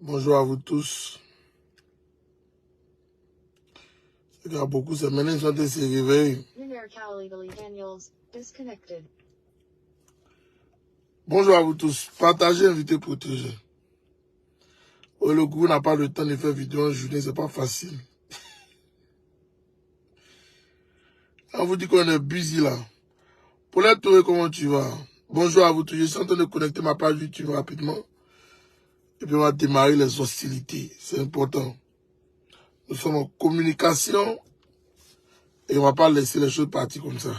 Bonjour à vous tous. Il y a beaucoup, c'est maintenant qu'ils sont en se réveiller. Bonjour à vous tous. Partagez, invitez, protégez. Le groupe n'a pas le temps de faire vidéo en journée, c'est pas facile. On vous dit qu'on est busy là. Pour la tour, comment tu vas? Bonjour à vous tous. Je suis en train de connecter ma page YouTube rapidement. Et puis on va démarrer les hostilités. C'est important. Nous sommes en communication. Et on ne va pas laisser les choses partir comme ça.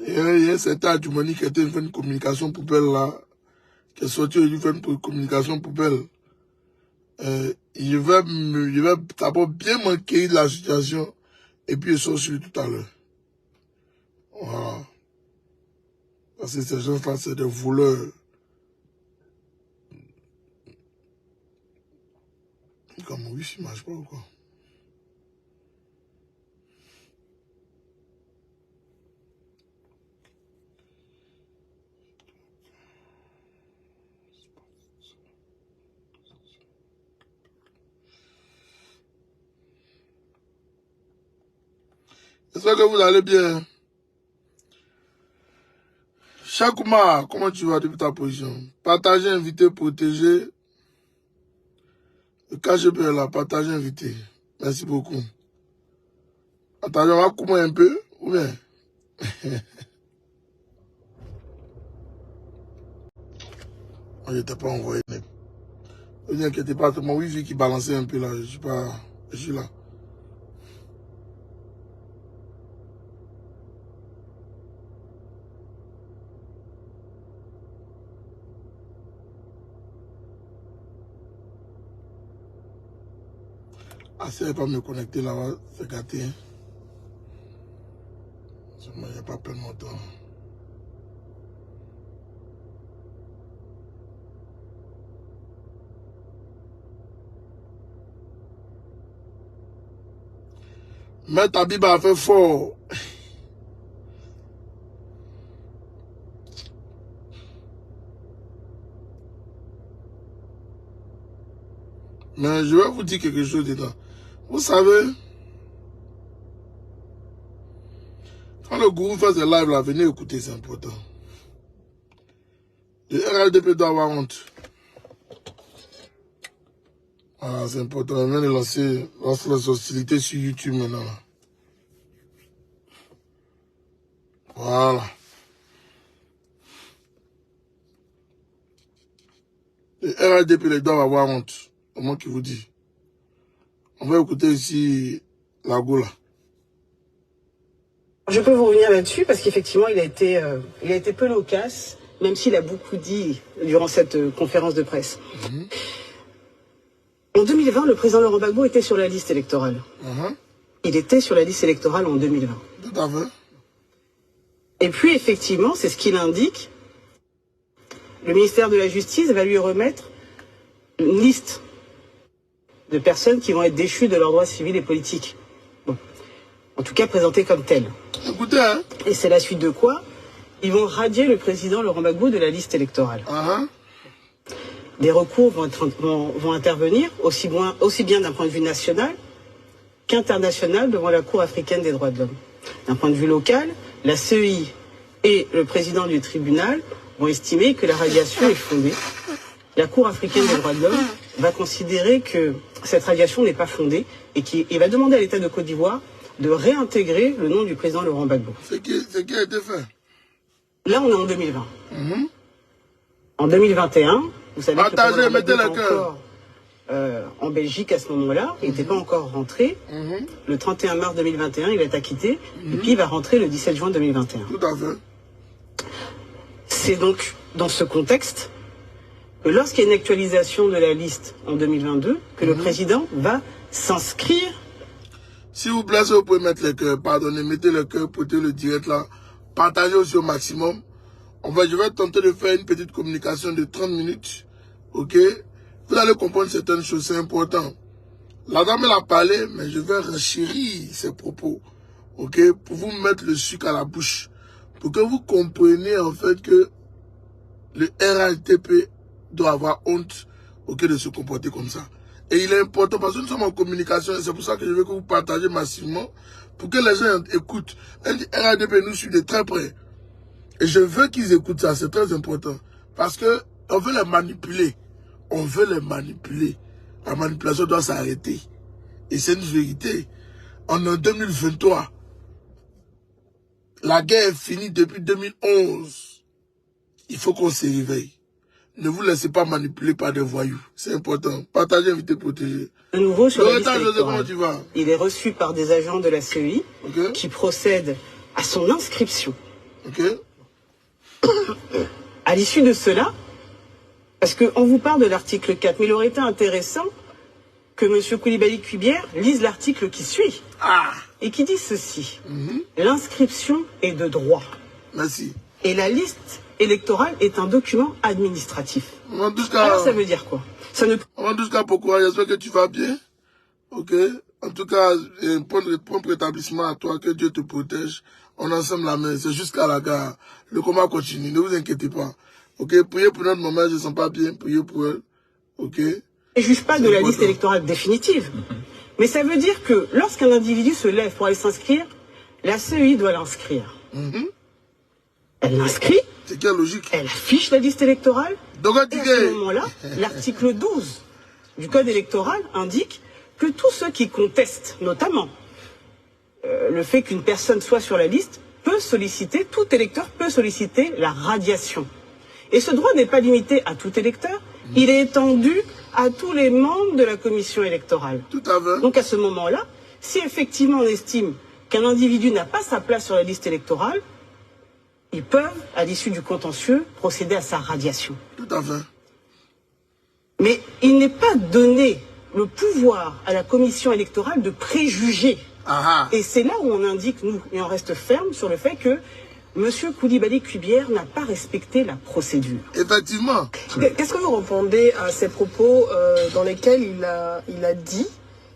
Il y a certains Adjoumani qui étaient fait une communication poubelle là. Qui est sorti aujourd'hui faire une communication poubelle. Je vais d'abord bien manquer de la situation. Et puis je sors sur lui tout à l'heure. Voilà. Parce que ces gens-là, c'est des voleurs. Comme oui, ça ne marche pas ou quoi? J'espère que vous allez bien. Chakouma, comment tu vas depuis ta position? Partagez, invitez, protégez. Le KGB est là, partagez, invitez. Merci beaucoup. Attendez, on va couper un peu, ou bien? Je n'étais pas envoyé. Ne vous inquiétez pas, c'est mon wifi qui balançait un peu là. Je suis là. Ah, si elle n'est pas me connecter là-bas, c'est gâté. Hein. Il n'y a pas plein de mon temps. Mais ta Bible a fait fort. Mais je vais vous dire quelque chose dedans. Vous savez, quand le gourou fait ses lives là, venez écouter, c'est important. Le RLDP doit avoir honte. Voilà, c'est important. On vient de lancer les hostilités sur YouTube maintenant. Voilà. Le RLDP les doivent avoir honte. C'est moi qui vous dis. On va écouter ici la goula. Je peux vous revenir là-dessus parce qu'effectivement, il a été peu loquace, même s'il a beaucoup dit durant cette conférence de presse. En 2020, le président Laurent Gbagbo était sur la liste électorale. Il était sur la liste électorale en 2020. Tout à fait. Et puis, effectivement, c'est ce qu'il indique. Le ministère de la Justice va lui remettre une liste de personnes qui vont être déchues de leurs droits civils et politiques. Bon. En tout cas, présentées comme telles. Écoutez, hein. Et c'est la suite de quoi? Ils vont radier le président Laurent Gbagbo de la liste électorale. Des recours vont intervenir, aussi bien d'un point de vue national qu'international devant la Cour africaine des droits de l'homme. D'un point de vue local, la CEI et le président du tribunal vont estimer que la radiation est fondée. La Cour africaine des droits de l'homme va considérer que cette radiation n'est pas fondée et qu'il va demander à l'État de Côte d'Ivoire de réintégrer le nom du président Laurent Gbagbo. Ce qui a été fait. Là, on est en 2020. En 2021, vous savez que le mettez le cœur. En Belgique à ce moment-là, il n'était pas encore rentré. Le 31 mars 2021, il est acquitté. Et puis, il va rentrer le 17 juin 2021. Tout à fait. C'est donc dans ce contexte que lorsqu'il y a une actualisation de la liste en 2022, que le président va s'inscrire. S'il vous plaît, si vous pouvez mettre le cœur, pardonnez, mettez le cœur, portez le direct là, partagez aussi au maximum. Je vais tenter de faire une petite communication de 30 minutes, ok? Vous allez comprendre certaines choses, c'est important. La dame, elle a parlé, mais je vais renchérir ses propos, ok? Pour vous mettre le sucre à la bouche, pour que vous compreniez en fait que le RLTP doit avoir honte de se comporter comme ça. Et il est important parce que nous sommes en communication et c'est pour ça que je veux que vous partagez massivement pour que les gens écoutent. RADP nous suit de très près. Et je veux qu'ils écoutent ça, c'est très important. Parce que on veut les manipuler. On veut les manipuler. La manipulation doit s'arrêter. Et c'est une vérité. On est en 2023. La guerre est finie depuis 2011. Il faut qu'on se réveille. Ne vous laissez pas manipuler par des voyous. C'est important. Partagez, invitez, protégez. De nouveau, sur la liste électorale, comment tu vas? Il est reçu par des agents de la CEI qui procèdent à son inscription. À l'issue de cela, parce qu'on vous parle de l'article 4, mais il aurait été intéressant que M. Coulibaly-Cubière lise l'article qui suit. Et qui dit ceci. L'inscription est de droit. Merci. Et la liste électorale est un document administratif. Alors ça veut dire quoi? Ça ne... En tout cas, pourquoi? J'espère que tu vas bien. Ok. En tout cas, prompt rétablissement à toi, que Dieu te protège. On ensemble la main, c'est jusqu'à la gare. Le combat continue, ne vous inquiétez pas. Ok, priez pour notre maman, je ne sens pas bien, priez pour elle. Ok. Je ne juge pas de la liste électorale définitive. Mais ça veut dire que lorsqu'un individu se lève pour aller s'inscrire, la CEI doit l'inscrire. Elle l'inscrit. C'est quelle logique? Elle affiche la liste électorale. Donc, et à ce moment-là, l'article 12 du Code électoral indique que tous ceux qui contestent, notamment, le fait qu'une personne soit sur la liste, tout électeur peut solliciter la radiation. Et ce droit n'est pas limité à tout électeur, il est étendu à tous les membres de la commission électorale. Tout à fait. Donc à ce moment-là, si effectivement on estime qu'un individu n'a pas sa place sur la liste électorale, ils peuvent, à l'issue du contentieux, procéder à sa radiation. Tout à fait. Mais il n'est pas donné le pouvoir à la commission électorale de préjuger. Et c'est là où on indique, nous, et on reste ferme sur le fait que M. Coulibaly-Cubière n'a pas respecté la procédure. Effectivement. Qu'est-ce que vous répondez à ces propos dans lesquels il a dit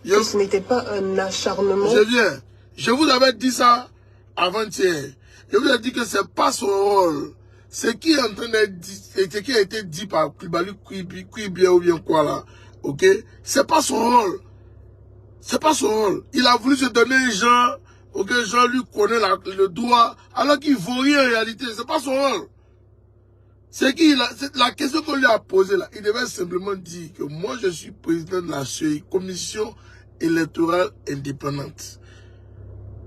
que ce n'était pas un acharnement? Je viens. Je vous avais dit ça avant-hier. Je vous ai dit que c'est pas son rôle. Ce qui est en train d'être dit, ce qui a été dit par Coulibaly-Cubière ou bien quoi là, ok? C'est pas son rôle. C'est pas son rôle. Il a voulu se donner un genre, ok, Jean lui connaît le droit, alors qu'il vaut rien en réalité. C'est pas son rôle. C'est la question qu'on lui a posée là. Il devait simplement dire que moi je suis président de la CEI, commission électorale indépendante.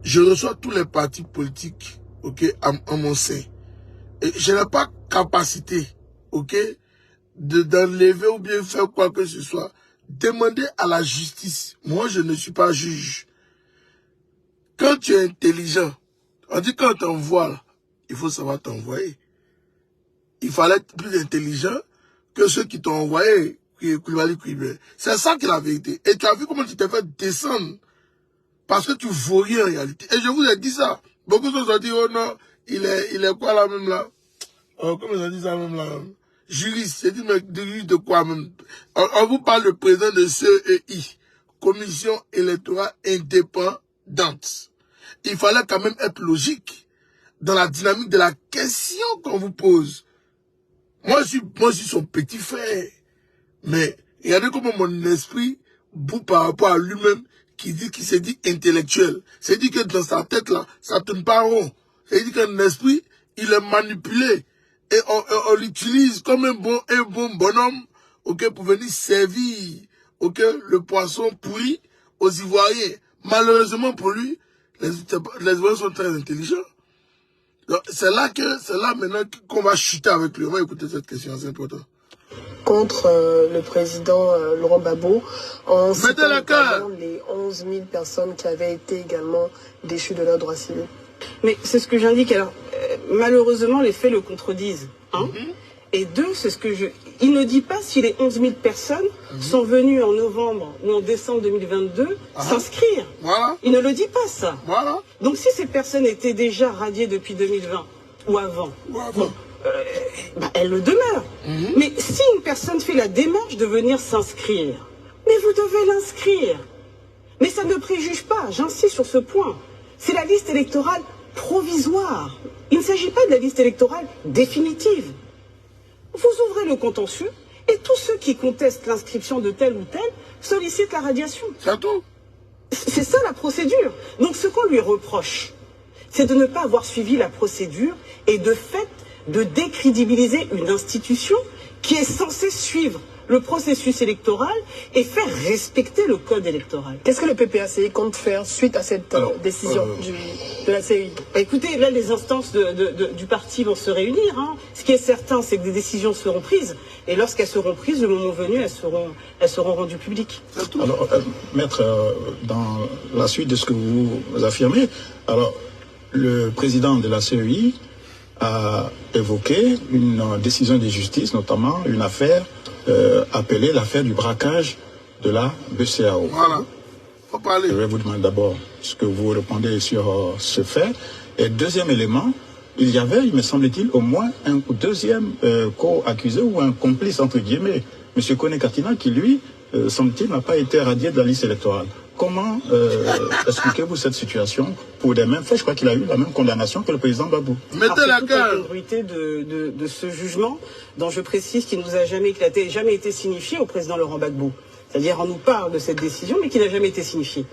Je reçois tous les partis politiques, ok, en mon sein. Et je n'ai pas capacité, ok, d'enlever ou bien faire quoi que ce soit. Demandez à la justice. Moi, je ne suis pas juge. Quand tu es intelligent, on dit quand on t'envoie, il faut savoir t'envoyer. Il fallait être plus intelligent que ceux qui t'ont envoyé, Coulibaly-Cubière. C'est ça qui est la vérité. Et tu as vu comment tu t'es fait descendre parce que tu vaux rien en réalité. Et je vous ai dit ça. Beaucoup de gens ont dit, oh non, il est quoi là même là? Oh, comment ils ont dit ça même là? Juriste, c'est dit, mais juriste de quoi même? On vous parle de président de CEI, commission électorale indépendante. Il fallait quand même être logique dans la dynamique de la question qu'on vous pose. Moi, je suis son petit frère. Mais regardez comment mon esprit bout par rapport à lui-même qui s'est dit intellectuel. C'est dit que dans sa tête là, ça tourne pas rond. C'est dit qu'un esprit, il est manipulé. Et on l'utilise comme un bon bonhomme, ok, pour venir servir, ok, le poisson pourri aux Ivoiriens. Malheureusement pour lui, les Ivoiriens sont très intelligents. C'est là maintenant qu'on va chuter avec lui. On va écouter cette question, c'est important. Contre le président Laurent Gbagbo, en citant les 11 000 personnes qui avaient été également déchues de leurs droits civils. Mais c'est ce que j'indique. Alors, malheureusement, les faits le contredisent. Et deux, c'est ce que il ne dit pas si les 11 000 personnes sont venues en novembre ou en décembre 2022 s'inscrire. Voilà. Il ne le dit pas, ça. Voilà. Donc, si ces personnes étaient déjà radiées depuis 2020 ou avant, bon, elles le demeurent. Mais si une personne fait la démarche de venir s'inscrire, mais vous devez l'inscrire. Mais ça ne préjuge pas, j'insiste sur ce point. C'est la liste électorale provisoire. Il ne s'agit pas de la liste électorale définitive. Vous ouvrez le contentieux Et tous ceux qui contestent l'inscription de tel ou tel sollicitent la radiation. C'est tout. C'est ça la procédure. Donc ce qu'on lui reproche, c'est de ne pas avoir suivi la procédure et de fait de décrédibiliser une institution qui est censée suivre le processus électoral et faire respecter le code électoral. Qu'est-ce que le PPACI compte faire suite à cette décision de la CEI? Écoutez, là, les instances du parti vont se réunir. Hein. Ce qui est certain, c'est que des décisions seront prises. Et lorsqu'elles seront prises, le moment venu, elles seront rendues publiques. Alors, Maître, dans la suite de ce que vous affirmez, alors, le président de la CEI a évoqué une décision de justice, notamment une affaire appelée l'affaire du braquage de la BCEAO. Voilà. Faut parler. Je vais vous demander d'abord ce que vous répondez sur ce fait. Et deuxième élément, il y avait, il me semble-t-il, au moins un deuxième co-accusé ou un complice, entre guillemets, M. Kone Katina, qui lui, semble-t-il, n'a pas été radié de la liste électorale. Comment expliquez-vous cette situation pour des mêmes faits? Je crois qu'il a eu la même condamnation que le président Babou. Mettez la gueule. L'incongruité de ce jugement, dont je précise qu'il ne nous a jamais éclaté, jamais été signifié au président Laurent Gbagbo. C'est-à-dire, on nous parle de cette décision, mais qui n'a jamais été signifiée.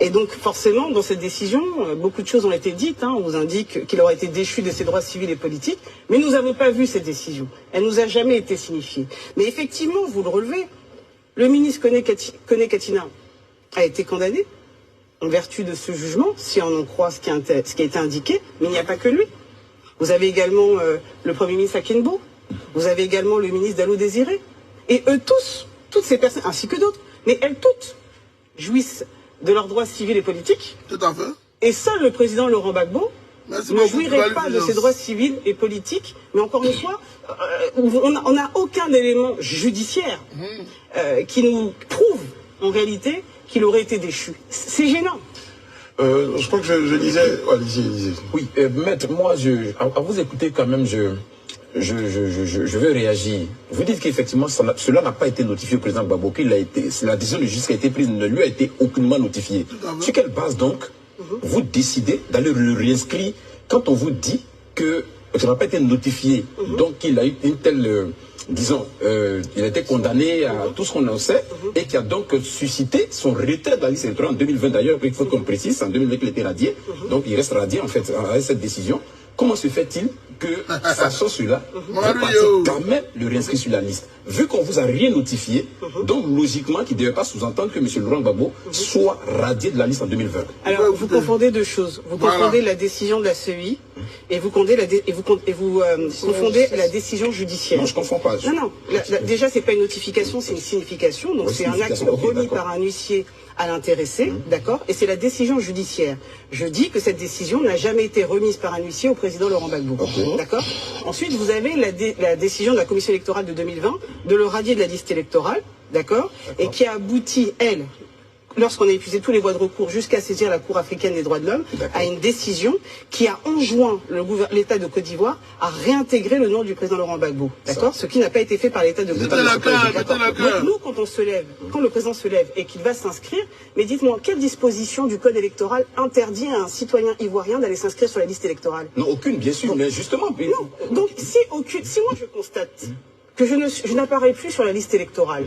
Et donc, forcément, dans cette décision, beaucoup de choses ont été dites. Hein. On vous indique qu'il aurait été déchu de ses droits civils et politiques, mais nous n'avons pas vu cette décision. Elle nous a jamais été signifiée. Mais effectivement, vous le relevez, le ministre Kone Katina a été condamné en vertu de ce jugement, si on en croit ce qui a été indiqué, mais il n'y a pas que lui. Vous avez également le Premier ministre Akinbo, vous avez également le ministre Dallo Désiré, et eux tous, toutes ces personnes, ainsi que d'autres, mais elles toutes jouissent de leurs droits civils et politiques. Tout à fait. Et seul le président Laurent Gbagbo ne jouirait pas de ses droits civils et politiques, mais encore une fois, on n'a aucun élément judiciaire qui nous prouve en réalité qu'il aurait été déchu. C'est gênant. Je crois que je disais... Allez-y. Oui, maître, moi, à vous écouter quand même, je veux réagir. Vous dites qu'effectivement, cela n'a pas été notifié au président Gbagbo, la décision de justice qui a été prise ne lui a été aucunement notifiée. Sur quelle base, donc, vous décidez d'aller le réinscrire quand on vous dit que ça n'a pas été notifié, donc qu'il a eu une telle... disons, il a été condamné à tout ce qu'on en sait et qui a donc suscité son retrait de la liste électorale en 2020 d'ailleurs, il faut qu'on précise, en 2020 il était radié, donc il reste radié en fait avec cette décision. Comment se fait-il que, sachant cela, vous partez quand même le réinscrit sur la liste? Vu qu'on vous a rien notifié, donc logiquement, qu'il ne devait pas sous-entendre que M. Laurent Gbagbo soit radié de la liste en 2020. Alors, vous confondez deux choses. Vous confondez la décision de la CEI et vous confondez la décision judiciaire. Non, je ne confonds pas. Non. Déjà, ce n'est pas une notification, c'est une signification. Donc, c'est un acte remis par un huissier à l'intéressé, d'accord? Et c'est la décision judiciaire. Je dis que cette décision n'a jamais été remise par un huissier au président Laurent Gbagbo, d'accord? Ensuite, vous avez la décision de la commission électorale de 2020 de le radier de la liste électorale, d'accord? Et qui a abouti, elle, lorsqu'on a épuisé tous les voies de recours jusqu'à saisir la Cour africaine des droits de l'homme, à une décision qui a enjoint l'État de Côte d'Ivoire à réintégrer le nom du président Laurent Gbagbo, d'accord? Ce qui n'a pas été fait par l'État de Côte d'Ivoire. Donc nous, quand on se lève, quand le président se lève et qu'il va s'inscrire, mais dites-moi, quelle disposition du code électoral interdit à un citoyen ivoirien d'aller s'inscrire sur la liste électorale? Non, aucune, bien sûr, mais justement... Non, donc si moi je constate que je n'apparais plus sur la liste électorale,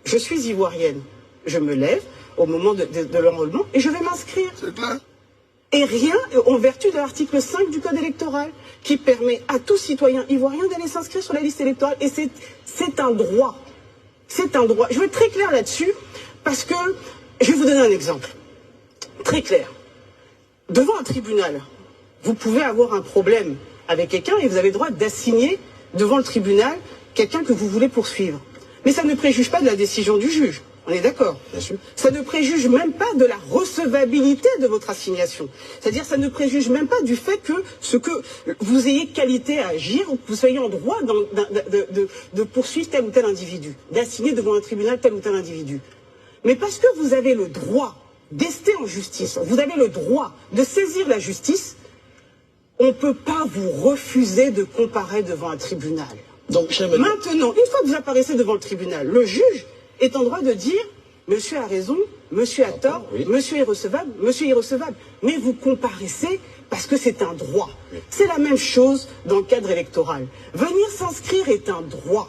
je suis ivoirienne, je me lève au moment de l'enrôlement et je vais m'inscrire. C'est clair. Et rien, en vertu de l'article 5 du code électoral, qui permet à tout citoyen ivoirien d'aller s'inscrire sur la liste électorale. Et c'est un droit. C'est un droit. Je vais être très clair là-dessus, parce que je vais vous donner un exemple. Très clair. Devant un tribunal, vous pouvez avoir un problème avec quelqu'un et vous avez le droit d'assigner devant le tribunal quelqu'un que vous voulez poursuivre. Mais ça ne préjuge pas de la décision du juge. On est d'accord? Bien sûr. Ça ne préjuge même pas de la recevabilité de votre assignation. C'est-à-dire, ça ne préjuge même pas du fait que vous ayez qualité à agir ou que vous soyez en droit de poursuivre tel ou tel individu, d'assigner devant un tribunal tel ou tel individu. Mais parce que vous avez le droit d'ester en justice, vous avez le droit de saisir la justice, on ne peut pas vous refuser de comparaître devant un tribunal. Donc, maintenant, une fois que vous apparaissez devant le tribunal, le juge est en droit de dire « Monsieur a raison, monsieur a tort, monsieur est recevable, monsieur est irrecevable ». Mais vous comparaissez parce que c'est un droit. C'est la même chose dans le cadre électoral. Venir s'inscrire est un droit.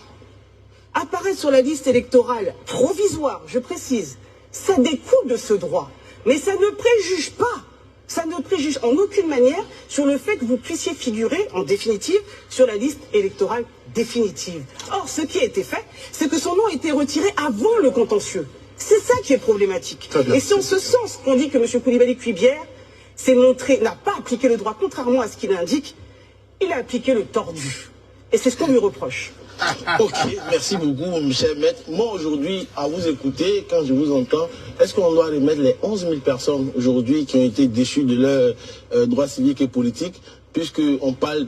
apparaître sur la liste électorale provisoire, je précise, ça découle de ce droit. Mais ça ne préjuge pas, ça ne préjuge en aucune manière sur le fait que vous puissiez figurer, en définitive, sur la liste électorale définitive. Or, ce qui a été fait, c'est que son nom a été retiré avant le contentieux. C'est ça qui est problématique. Et c'est en ce sens qu'on dit que M. Koulibaly-Kuibière s'est montré, n'a pas appliqué le droit, contrairement à ce qu'il indique, il a appliqué le tordu. Et c'est ce qu'on lui reproche. Ok, merci beaucoup, mon cher maître. Moi, aujourd'hui, à vous écouter, quand je vous entends, est-ce qu'on doit remettre les 11 000 personnes aujourd'hui qui ont été déchues de leurs droits civiques et politiques, puisqu'on parle,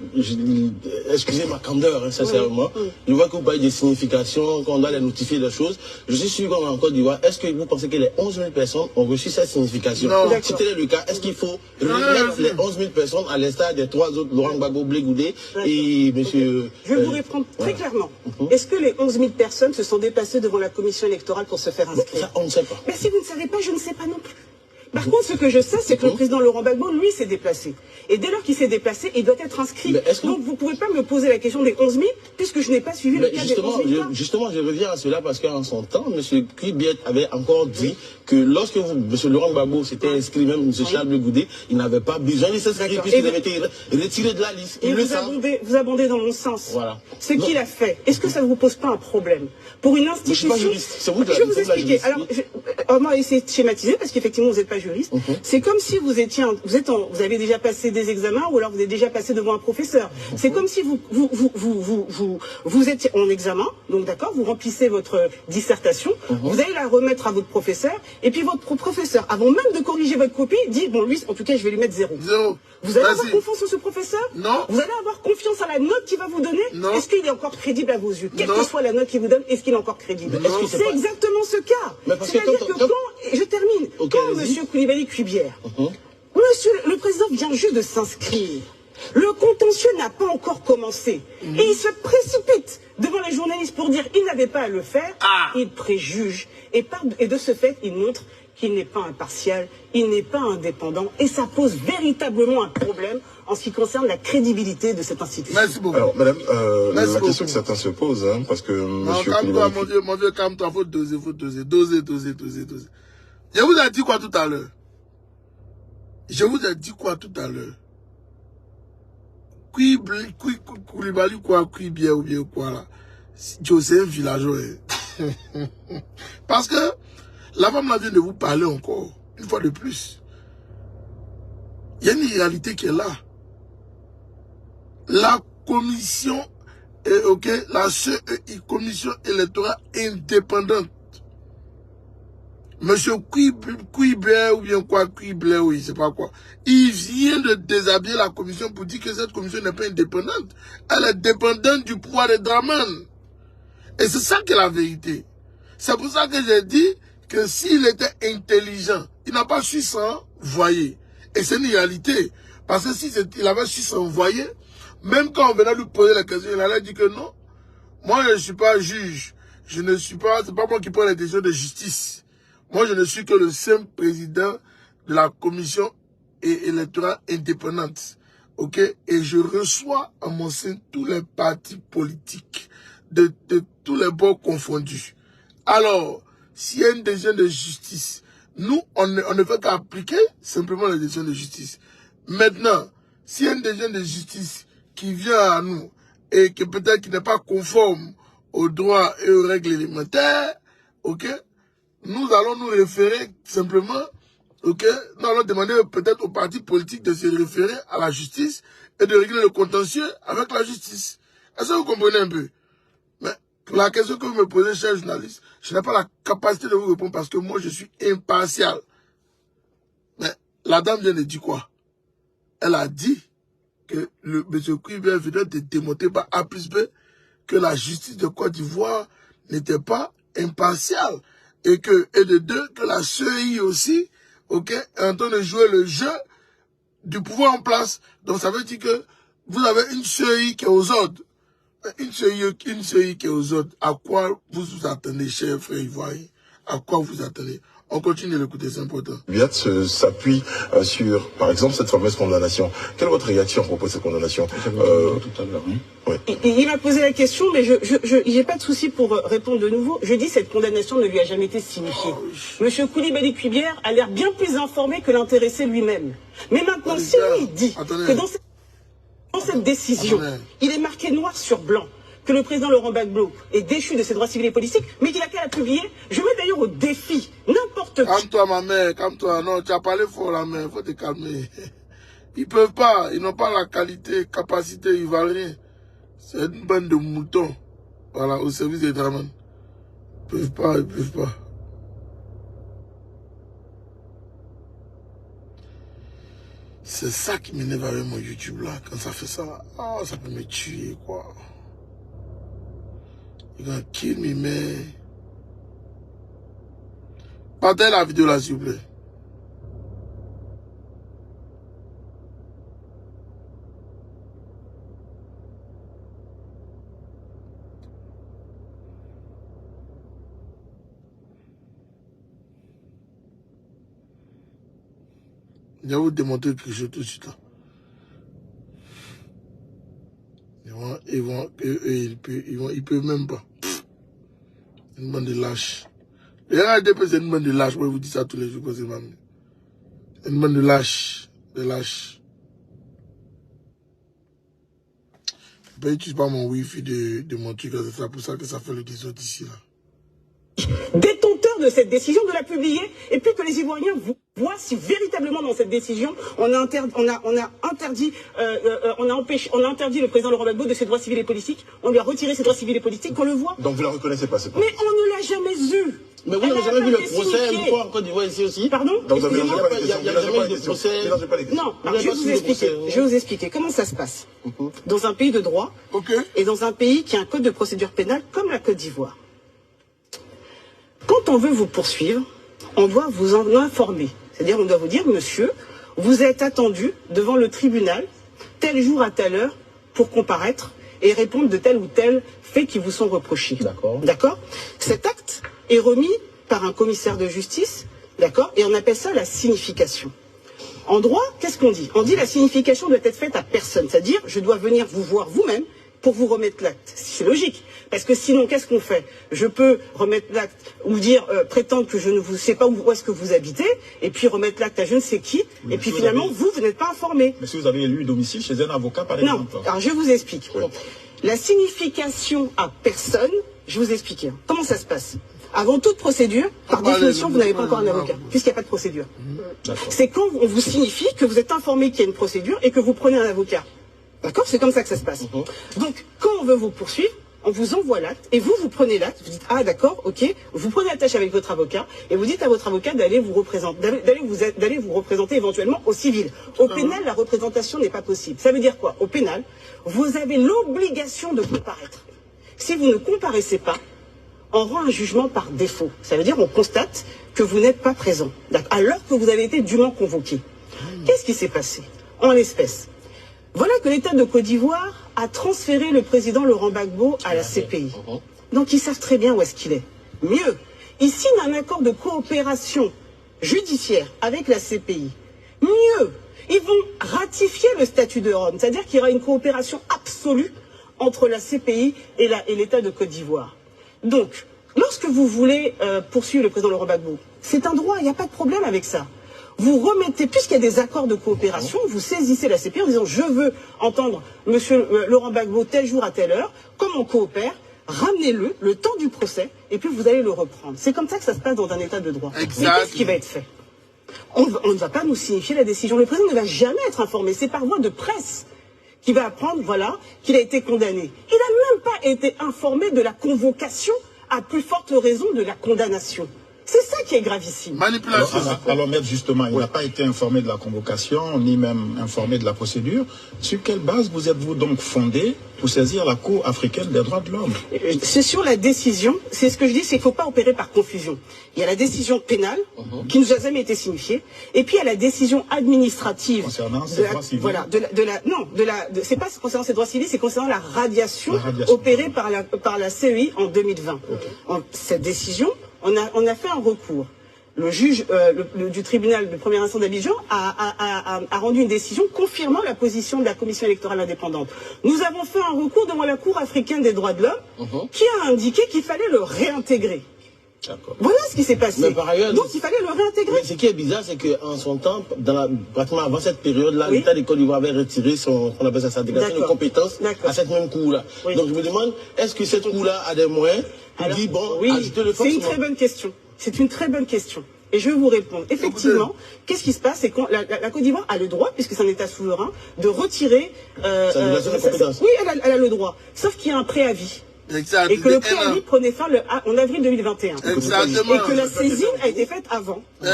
excusez ma candeur, hein, sincèrement, je vois que vous parlez des significations, qu'on doit les notifier des choses. Je suis sûr qu'en Côte d'Ivoire, est-ce que vous pensez que les 11 000 personnes ont reçu cette signification? Si tel est le cas, est-ce qu'il faut remettre les 11 000 personnes à l'instar des trois autres, Laurent Gbagbo, Blé Goudé et monsieur... Je vais vous répondre très clairement. Est-ce que les 11 000 personnes se sont déplacées devant la commission électorale pour se faire inscrire? Ça, on ne sait pas. Mais si vous ne savez pas, je ne sais pas non plus. Par contre, ce que je sais, c'est que le président Laurent Gbagbo, lui, s'est déplacé. Et dès lors qu'il s'est déplacé, il doit être inscrit. Donc, vous ne pouvez pas me poser la question des 11 000, puisque je n'ai pas suivi le cas des 11 000. Justement, je reviens à cela parce qu'en son temps, M. Kuibière avait encore dit que lorsque M. Laurent Gbagbo s'était inscrit, même M. Charles Blé Goudé, il n'avait pas besoin de s'inscrire puisqu'il avait été retiré de la liste. Et vous abondez dans mon sens. Voilà. Ce qu'il a fait, est-ce que ça ne vous pose pas un problème? Pour une institution... Je ne suis pas juriste. C'est vous qui Je vais vous expliquer. Alors, on va essayer de schématiser parce qu'effectivement, vous n'êtes pas juriste. C'est comme si vous étiez, vous avez déjà passé des examens ou alors vous êtes déjà passé devant un professeur. C'est comme si vous étiez en examen, donc d'accord, vous remplissez votre dissertation, vous allez la remettre à votre professeur, et puis votre professeur, avant même de corriger votre copie, dit, bon, lui, en tout cas, je vais lui mettre 0. Vous allez avoir confiance en ce professeur? Non. Vous allez avoir confiance à la note qu'il va vous donner? Non. Est-ce qu'il est encore crédible à vos yeux? Quelle que soit la note qu'il vous donne, est-ce qu'il est encore crédible? C'est exactement ce cas. C'est-à-dire que quand, je termine, quand M. Koulibaly-Kuibière, le président vient juste de s'inscrire, le contentieux n'a pas encore commencé, et il se précipite devant les journalistes pour dire qu'il n'avait pas à le faire, il préjuge, et de ce fait, il montre qu'il n'est pas impartial, il n'est pas indépendant, et ça pose véritablement un problème en ce qui concerne la crédibilité de cette institution. Merci beaucoup. Alors, madame, la question que certains se posent, hein, parce que monsieur calme-toi, mon Dieu, calme-toi, faut doser. Je vous ai dit quoi tout à l'heure? Koulibaly, Kuibière ou bien quoi là? C'est un villageois. Parce que la femme vient de vous parler encore, une fois de plus. Il y a une réalité qui est là. La commission, la CEI, commission électorale indépendante. Monsieur Kuibière ou bien quoi, Kuibière, oui, c'est pas quoi. Il vient de déshabiller la commission pour dire que cette commission n'est pas indépendante. Elle est dépendante du pouvoir de Dramane. Et c'est ça qui est la vérité. C'est pour ça que j'ai dit que s'il était intelligent, il n'a pas su s'envoyer. Et c'est une réalité. Parce que s'il avait su s'envoyer, même quand on venait lui poser la question, il allait dire que non. Moi, je ne suis pas juge. Je ne suis pas, c'est pas moi qui prends les décisions de justice. Moi, je ne suis que le simple président de la commission électorale indépendante. Ok? Et je reçois à mon sein tous les partis politiques, de tous les bords confondus. Alors, s'il y a une décision de justice, nous, on ne fait qu'appliquer simplement la décision de justice. Maintenant, s'il y a une décision de justice qui vient à nous et que peut-être qui n'est pas conforme aux droits et aux règles élémentaires, ok? Nous allons nous référer simplement, ok? Nous allons demander peut-être aux partis politiques de se référer à la justice et de régler le contentieux avec la justice. Est-ce que vous comprenez un peu? Mais la question que vous me posez, cher journaliste, je n'ai pas la capacité de vous répondre parce que moi, je suis impartial. Mais la dame vient de dire quoi? Elle a dit que le M. Kuibière venait de démontrer par A plus B que la justice de Côte d'Ivoire n'était pas impartiale. Et de deux, que la CEI aussi, ok, est en train de jouer le jeu du pouvoir en place. Donc ça veut dire que vous avez une CEI qui est aux ordres. Une CEI qui est aux ordres. À quoi vous vous attendez, chers frères ivoiriens? À quoi vous attendez? On continue de l'écouter, c'est important. Biat s'appuie sur, par exemple, cette fameuse condamnation. Quelle est votre réaction à propos de cette condamnation tout à l'heure, hein. Ouais. Il m'a posé la question, mais je n'ai pas de souci pour répondre de nouveau. Je dis que cette condamnation ne lui a jamais été signifiée. Monsieur Koulibaly Kuibière a l'air bien plus informé que l'intéressé lui-même. Mais maintenant, si lui dit que dans cette décision, il est marqué noir sur blanc que le président Laurent Gbagbo est déchu de ses droits civils et politiques, mais qu'il a qu'à la publier. Je mets d'ailleurs au défi n'importe qui. Calme-toi, ma mère, calme-toi. Non, tu as parlé fort, la mère, il faut te calmer. Ils peuvent pas, ils n'ont pas la qualité, capacité, ils valent rien. C'est une bande de moutons, voilà, au service des Draman. Ils peuvent pas. C'est ça qui m'énerve avec mon YouTube là, quand ça fait ça, ça peut me tuer, quoi. You're gonna kill me, man. Partez la vidéo là, s'il vous plaît. Je vais vous démontrer quelque chose tout de suite là. Ils peuvent même pas. Une bande de lâches. Les RDP, c'est une bande de lâches. Moi, je vous dis ça tous les jours. C'est une bande de lâches. De lâches. Je ne utilise pas mon wifi de mon truc. C'est pour ça que ça fait le désordre ici là. Détenteur de cette décision, de la publier, et puis que les Ivoiriens voient si véritablement dans cette décision, on a interdit le président Laurent Gbagbo de ses droits civils et politiques, on lui a retiré ses droits civils et politiques, qu'on le voit. Donc vous ne la reconnaissez pas, c'est pas. Mais on ne l'a jamais eu. Mais vous n'avez jamais vu le procès une fois en Côte d'Ivoire ici aussi? Pardon? Donc vous n'avez jamais eu de procès. Non, je vais vous expliquer comment ça se passe. Dans un pays de droit, et dans un pays qui a un code de procédure pénale comme la Côte d'Ivoire. Quand on veut vous poursuivre, on doit vous en informer. C'est-à-dire, on doit vous dire, monsieur, vous êtes attendu devant le tribunal, tel jour à telle heure, pour comparaître et répondre de tel ou tel fait qui vous sont reprochés. D'accord. Cet acte est remis par un commissaire de justice, d'accord, et on appelle ça la signification. En droit, qu'est-ce qu'on dit? On dit la signification doit être faite à personne. C'est-à-dire, je dois venir vous voir vous-même pour vous remettre l'acte. C'est logique. Parce que sinon, qu'est-ce qu'on fait? Je peux remettre l'acte ou dire, prétendre que je ne vous sais pas où est-ce que vous habitez, et puis remettre l'acte à je ne sais qui, et puis finalement, vous n'êtes pas informé. Mais si vous avez élu domicile chez un avocat, par exemple. Non, alors je vous explique. Oui. La signification à personne, je vous explique. Comment ça se passe? Avant toute procédure, par définition, vous n'avez pas encore un avocat, puisqu'il n'y a pas de procédure. C'est quand on vous signifie que vous êtes informé qu'il y a une procédure et que vous prenez un avocat. D'accord? C'est comme ça que ça se passe. Donc, quand on veut vous poursuivre, on vous envoie l'acte, et vous prenez l'acte, vous dites, ah d'accord, ok, vous prenez la tâche avec votre avocat, et vous dites à votre avocat d'aller vous représenter éventuellement au civil. Au pénal, la représentation n'est pas possible. Ça veut dire quoi? Au pénal, vous avez l'obligation de comparaître. Si vous ne comparaissez pas, on rend un jugement par défaut. Ça veut dire on constate que vous n'êtes pas présent, alors que vous avez été dûment convoqué. Qu'est-ce qui s'est passé? En l'espèce, voilà que l'État de Côte d'Ivoire a transféré le président Laurent Gbagbo à la CPI. Donc ils savent très bien où est-ce qu'il est. Mieux, ils signent un accord de coopération judiciaire avec la CPI. Mieux, ils vont ratifier le statut de Rome, c'est-à-dire qu'il y aura une coopération absolue entre la CPI et l'État de Côte d'Ivoire. Donc, lorsque vous voulez poursuivre le président Laurent Gbagbo, c'est un droit, il n'y a pas de problème avec ça. Vous remettez, puisqu'il y a des accords de coopération, vous saisissez la CPI en disant je veux entendre monsieur Laurent Gbagbo tel jour à telle heure, comme on coopère, ramenez-le le temps du procès et puis vous allez le reprendre. C'est comme ça que ça se passe dans un état de droit. Exactement. Mais qu'est-ce qui va être fait? On ne va pas nous signifier la décision. Le président ne va jamais être informé. C'est par voie de presse qu'il va apprendre, voilà, qu'il a été condamné. Il n'a même pas été informé de la convocation à plus forte raison de la condamnation. C'est ça qui est gravissime. Manipulation. Alors, maître, justement, il n'a pas été informé de la convocation, ni même informé de la procédure. Sur quelle base vous êtes-vous donc fondé pour saisir la Cour africaine des droits de l'homme? C'est sur la décision, c'est ce que je dis, c'est qu'il ne faut pas opérer par confusion. Il y a la décision pénale, qui ne nous a jamais été signifiée, et puis il y a la décision administrative. Concernant ces droits civils. Voilà, c'est pas concernant ces droits civils, c'est concernant la radiation opérée par la CEI en 2020. Cette décision, on a fait un recours. le juge du tribunal de première instance d'Abidjan a rendu une décision confirmant la position de la commission électorale indépendante. Nous avons fait un recours devant la Cour africaine des droits de l'homme qui a indiqué qu'il fallait le réintégrer. Voilà ce qui s'est passé. Mais par ailleurs, donc il fallait le réintégrer. Mais ce qui est bizarre, c'est qu'en son temps, pratiquement avant cette période-là, l'État de Côte d'Ivoire avait retiré on appelle ça, sa délégation de compétences à cette même cour-là. Donc je me demande, est-ce que cette cour-là a des moyens pour dire, bon, ajouter le forcément? C'est une très bonne question. C'est une très bonne question. Et je vais vous répondre. Effectivement, qu'est-ce qui se passe? C'est que la Côte d'Ivoire a le droit, puisque c'est un État souverain, de retirer sa délégation de compétences. Oui, elle a le droit. Sauf qu'il y a un préavis. Et que le préavis prenait fin en avril 2021. Exactement. Et que la saisine a été faite avant. Donc,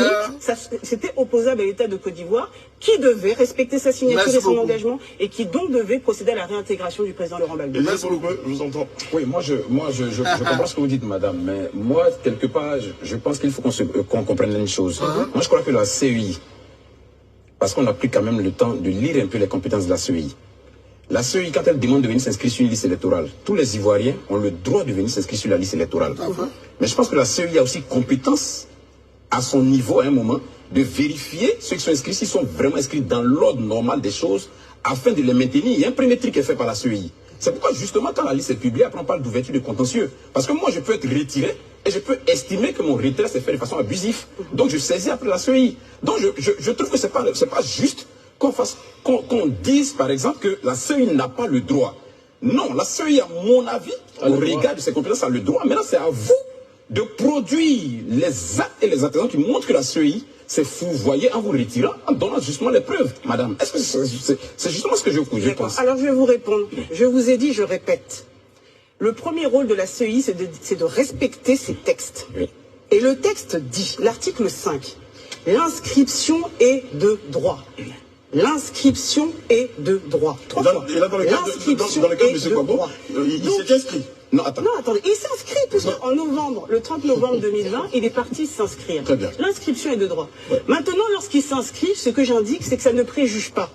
c'était opposable à l'État de Côte d'Ivoire, qui devait respecter sa signature et son engagement, et qui donc devait procéder à la réintégration du président Laurent Gbagbo. Merci beaucoup, je vous entends. Oui, moi je comprends ce que vous dites, madame, mais moi, quelque part, je pense qu'il faut qu'on comprenne une chose. Moi, je crois que la CEI, parce qu'on a pris quand même le temps de lire un peu les compétences de la CEI. La CEI, quand elle demande de venir s'inscrire sur une liste électorale, tous les Ivoiriens ont le droit de venir s'inscrire sur la liste électorale. Mais je pense que la CEI a aussi compétence, à son niveau à un moment, de vérifier ceux qui sont inscrits, s'ils sont vraiment inscrits dans l'ordre normal des choses, afin de les maintenir. Il y a un premier tri qui est fait par la CEI. C'est pourquoi justement quand la liste est publiée, après on parle d'ouverture de contentieux. Parce que moi je peux être retiré et je peux estimer que mon retrait s'est fait de façon abusive. Donc je saisis après la CEI. Donc je trouve que c'est pas juste qu'on dise par exemple que la CEI n'a pas le droit. Non, la CEI, à mon avis, au regard de ses compétences, a le droit. Maintenant, c'est à vous de produire les actes et les antécédents qui montrent que la CEI s'est fourvoyée en vous retirant, en donnant justement les preuves. Madame, est-ce que c'est justement ce que je pense? Alors je vais vous répondre. Je vous ai dit, je répète. Le premier rôle de la CEI, c'est de respecter ses textes. Oui. Et le texte dit, l'article 5, l'inscription est de droit. L'inscription est de droit. Et là, dans le cas de M. Gbagbo, il s'est inscrit. Non, attendez, il s'inscrit, puisqu'en novembre, le 30 novembre 2020, il est parti s'inscrire. L'inscription est de droit. Ouais. Maintenant, lorsqu'il s'inscrit, ce que j'indique, c'est que ça ne préjuge pas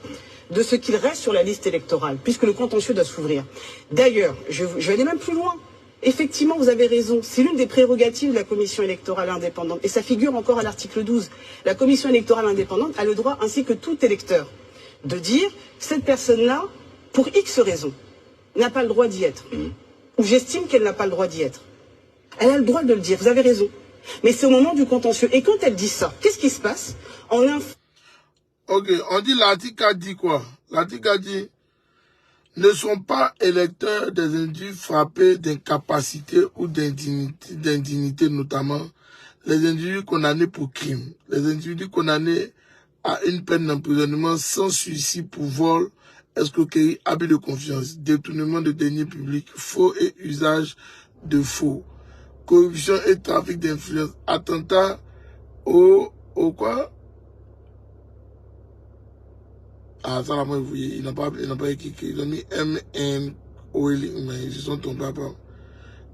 de ce qu'il reste sur la liste électorale, puisque le contentieux doit s'ouvrir. D'ailleurs, je vais aller même plus loin. Effectivement, vous avez raison, c'est l'une des prérogatives de la commission électorale indépendante, et ça figure encore à l'article 12. La commission électorale indépendante a le droit, ainsi que tout électeur, de dire, cette personne-là, pour X raisons, n'a pas le droit d'y être. Ou j'estime qu'elle n'a pas le droit d'y être. Elle a le droit de le dire, vous avez raison. Mais c'est au moment du contentieux. Et quand elle dit ça, qu'est-ce qui se passe? Ok, on dit l'article a dit quoi? L'article a dit ne sont pas électeurs des individus frappés d'incapacité ou d'indignité, notamment les individus condamnés pour crime, les individus condamnés à une peine d'emprisonnement sans sursis pour vol, escroquerie, abus de confiance, détournement de deniers publics, faux et usage de faux, corruption et trafic d'influence, attentat au quoi? Ah, ça, là, moi, vous voyez, ils n'ont pas écrit, ils ont mis M-N-O-L, mais ils se sont trompés après.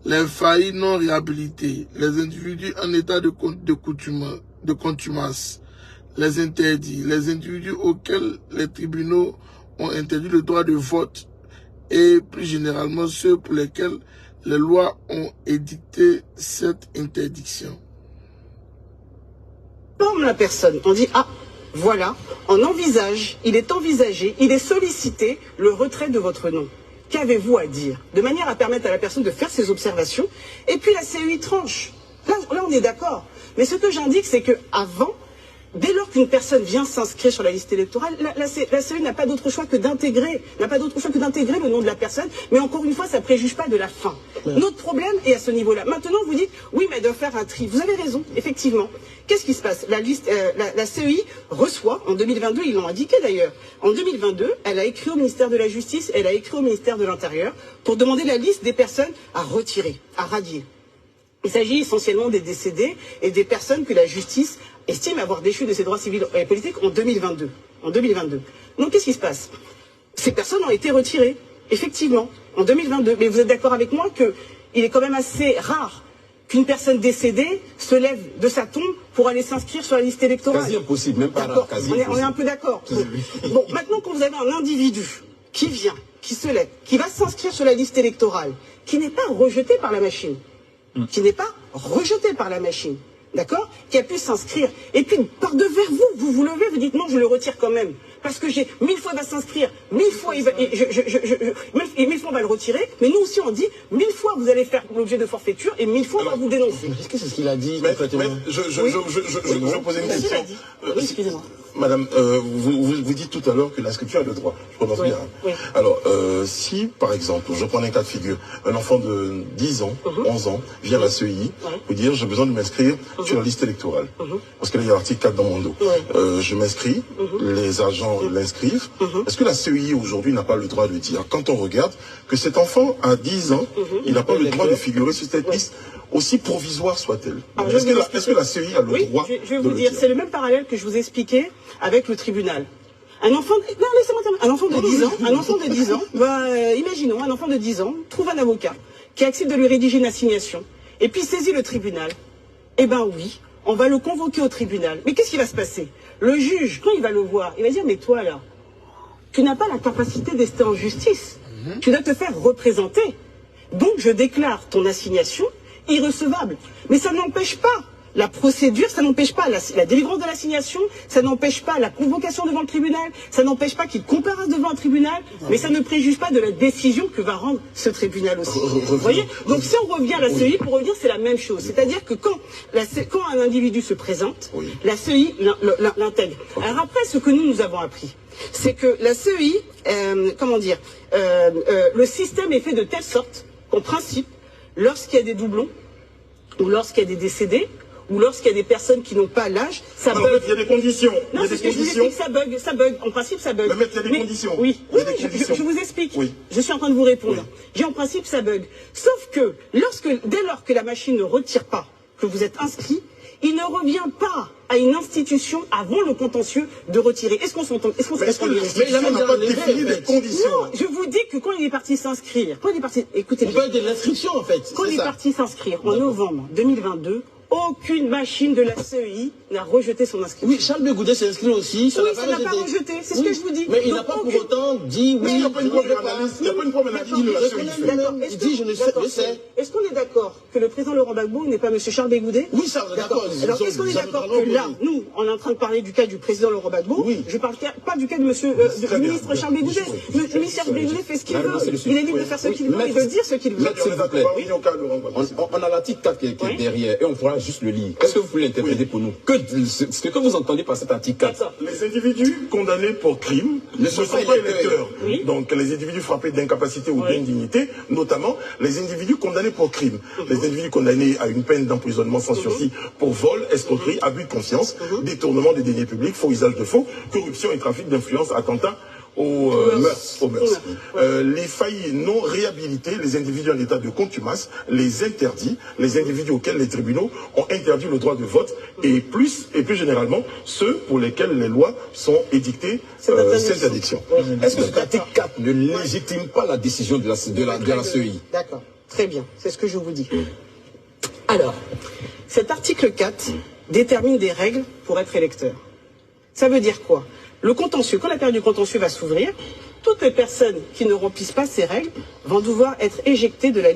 Les faillis non réhabilités, les individus en état de contumace, les interdits, les individus auxquels les tribunaux ont interdit le droit de vote et plus généralement ceux pour lesquels les lois ont édicté cette interdiction. Comme la personne, on dit, ah, voilà, il est envisagé, il est sollicité le retrait de votre nom. Qu'avez-vous à dire? De manière à permettre à la personne de faire ses observations, et puis la CEI tranche. Là on est d'accord. Mais ce que j'indique, c'est que avant, dès lors qu'une personne vient s'inscrire sur la liste électorale, la CEI n'a pas d'autre choix que d'intégrer, le nom de la personne, mais encore une fois, ça ne préjuge pas de la fin. Ouais. Notre problème est à ce niveau-là. Maintenant, vous dites, oui, mais de faire un tri. Vous avez raison, effectivement. Qu'est-ce qui se passe? La CEI reçoit, en 2022, ils l'ont indiqué d'ailleurs, en 2022, elle a écrit au ministère de la Justice, elle a écrit au ministère de l'Intérieur, pour demander la liste des personnes à retirer, à radier. Il s'agit essentiellement des décédés et des personnes que la justice estime avoir déchu de ses droits civils et politiques en 2022. Donc qu'est-ce qui se passe? Ces personnes ont été retirées, effectivement, en 2022. Mais vous êtes d'accord avec moi qu'il est quand même assez rare qu'une personne décédée se lève de sa tombe pour aller s'inscrire sur la liste électorale. Quasi impossible, même pas rare, quasi impossible. On est un peu d'accord. Bon, maintenant quand vous avez un individu qui vient, qui se lève, qui va s'inscrire sur la liste électorale, qui n'est pas rejeté par la machine, d'accord, qui a pu s'inscrire. Et puis, par devers vous levez, vous dites non, je le retire quand même. Parce que j'ai 1000 fois il va s'inscrire, 1000 fois il va, 1000 fois on va le retirer, mais nous aussi on dit 1000 fois vous allez faire l'objet de forfaiture et 1000 fois on va vous dénoncer. Est-ce que c'est ce qu'il a dit? Je posais une question. Excusez-moi. Madame, vous dites tout à l'heure que l'inscription a le droit. Je prononce bien. Oui. Alors, si, par exemple, je prends un cas de figure, un enfant de 10 ans, 11 ans, vient à la CEI, pour dire j'ai besoin de m'inscrire sur la liste électorale. Parce que là, il y a l'article 4 dans mon dos. Je m'inscris, les agents l'inscrivent. Est-ce que la CEI aujourd'hui n'a pas le droit de dire, quand on regarde, que cet enfant a 10 ans, il n'a pas le droit de figurer sur cette liste, aussi provisoire soit-elle? Est-ce que la CEI a le droit je vais vous dire, c'est le même parallèle que je vous ai expliqué avec le tribunal. Un enfant, non, laissez-moi terminer. Un enfant de 10 ans, imaginons, un enfant de 10 ans trouve un avocat qui accepte de lui rédiger une assignation et puis saisit le tribunal. Eh ben oui, on va le convoquer au tribunal. Mais qu'est-ce qui va se passer? Le juge, quand il va le voir, il va dire, mais toi là, tu n'as pas la capacité d'ester en justice. Tu dois te faire représenter. Donc je déclare ton assignation irrecevable. Mais ça n'empêche pas la procédure, ça n'empêche pas la délivrance de l'assignation, ça n'empêche pas la convocation devant le tribunal, ça n'empêche pas qu'il comparaisse devant un tribunal, mais ça ne préjuge pas de la décision que va rendre ce tribunal aussi. Vous voyez? Donc si on revient à la CEI, pour revenir, c'est la même chose. C'est-à-dire que quand un individu se présente, la CEI l'intègre. Alors après, ce que nous avons appris, c'est que la CEI, le système est fait de telle sorte qu'en principe, lorsqu'il y a des doublons, ou lorsqu'il y a des décédés, ou lorsqu'il y a des personnes qui n'ont pas l'âge, ça bug. En fait, il y a des conditions. Non, c'est ce que je vous explique, ça bug. En principe, ça bug. Mais il y a des conditions. Oui, je vous explique. Oui. Je suis en train de vous répondre. J'ai en principe, ça bug. Sauf que, dès lors que la machine ne retire pas que vous êtes inscrit, il ne revient pas à une institution avant le contentieux de retirer. Est-ce qu'on s'entend? Mais l'institution n'a pas défini des conditions. Non, je vous dis que quand il est parti s'inscrire, écoutez, on parle de l'inscription en fait. Quand il est parti s'inscrire en novembre 2022, aucune machine de la CEI n'a rejeté son inscription. Oui, Charles Begoudet s'est inscrit aussi. Ça n'a pas rejeté, c'est ce que je vous dis. Mais il n'a pas pour autant dit oui. Il n'y a pas une preuve analyse de la CEI. Il dit je ne sais. Est-ce qu'on est d'accord que le président Laurent Gbagbo n'est pas M. Charles Begoudet? Oui, ça, d'accord. Alors est-ce qu'on est d'accord que là, nous, on est en train de parler du cas du président Laurent Gbagbo, je ne parle pas du cas de du ministre Charles Begoudet. Le ministre Charles Begoudet fait ce qu'il veut. Il est libre de faire ce qu'il veut, il veut dire ce qu'il veut. S'il vous plaît. On a l'article 4 qui est derrière et on pourra juste le lire. Est-ce que vous pouvez l'interpréter pour nous? Ce que vous entendez par cet article 4? Les individus condamnés pour crime ne sont pas électeurs. Donc les individus frappés d'incapacité ou d'indignité, notamment les individus condamnés pour crime. Les individus condamnés à une peine d'emprisonnement sans sursis pour vol, escroquerie, abus de confiance, détournement des deniers publics, faux usage de faux, corruption et trafic d'influence, attentat aux mœurs. Les faillis non réhabilités, les individus en état de contumace, les interdits, les individus auxquels les tribunaux ont interdit le droit de vote et plus généralement ceux pour lesquels les lois sont édictées cette interdiction. Est-ce que cet article 4 ne légitime pas la décision de la CEI? D'accord, très bien, c'est ce que je vous dis. Alors, cet article 4 détermine des règles pour être électeur. Ça veut dire quoi? Le contentieux, quand la période du contentieux va s'ouvrir, toutes les personnes qui ne remplissent pas ces règles vont devoir être éjectées de la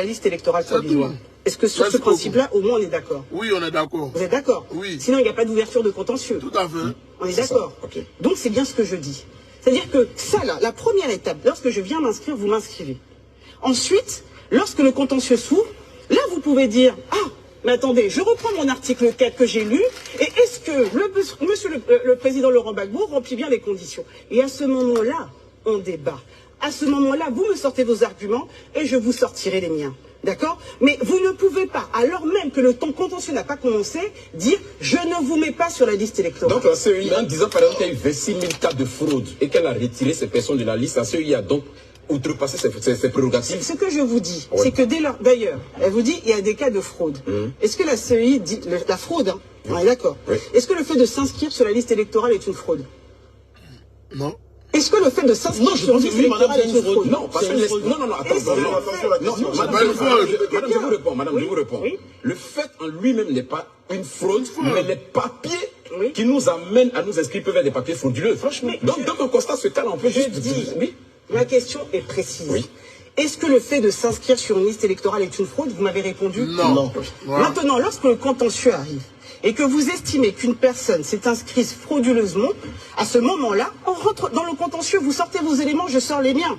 liste électorale provisoire. Est-ce que sur ce principe-là, au moins, on est d'accord? Oui, on est d'accord. Vous êtes d'accord? Oui. Sinon, il n'y a pas d'ouverture de contentieux. Tout à fait. On est d'accord. Okay. Donc, c'est bien ce que je dis. C'est-à-dire que ça, là, la première étape, lorsque je viens m'inscrire, vous m'inscrivez. Ensuite, lorsque le contentieux s'ouvre, là, vous pouvez dire, ah, mais attendez, je reprends mon article 4 que j'ai lu, et est-ce que le président Laurent Gbagbo remplit bien les conditions? Et à ce moment-là, on débat. À ce moment-là, vous me sortez vos arguments, et je vous sortirai les miens. D'accord? Mais vous ne pouvez pas, alors même que le temps contentieux n'a pas commencé, dire « je ne vous mets pas sur la liste électorale ». Donc la CEI, en disant par exemple qu'il y a eu 26 000 cas de fraude, et qu'elle a retiré ces personnes de la liste, la CEI a donc outrepasser ses prérogatives. Ce que je vous dis, c'est que d'ailleurs, elle vous dit il y a des cas de fraude. Est-ce que la CEI dit la fraude, hein, on est d'accord. Est-ce que le fait de s'inscrire sur la liste électorale est une fraude? Non. Est-ce que le fait de s'inscrire sur la liste électorale est une fraude? Non, parce que madame, je vous réponds. Le fait en lui-même n'est pas une fraude, mais les papiers qui nous amènent à nous inscrire peuvent être des papiers frauduleux. Franchement. Donc on constate ce cas-là, on peut juste dire. La question est précise. est-ce que le fait de s'inscrire sur une liste électorale est une fraude? Vous m'avez répondu non. Maintenant, lorsque le contentieux arrive, et que vous estimez qu'une personne s'est inscrite frauduleusement, à ce moment-là, on rentre dans le contentieux, vous sortez vos éléments, je sors les miens.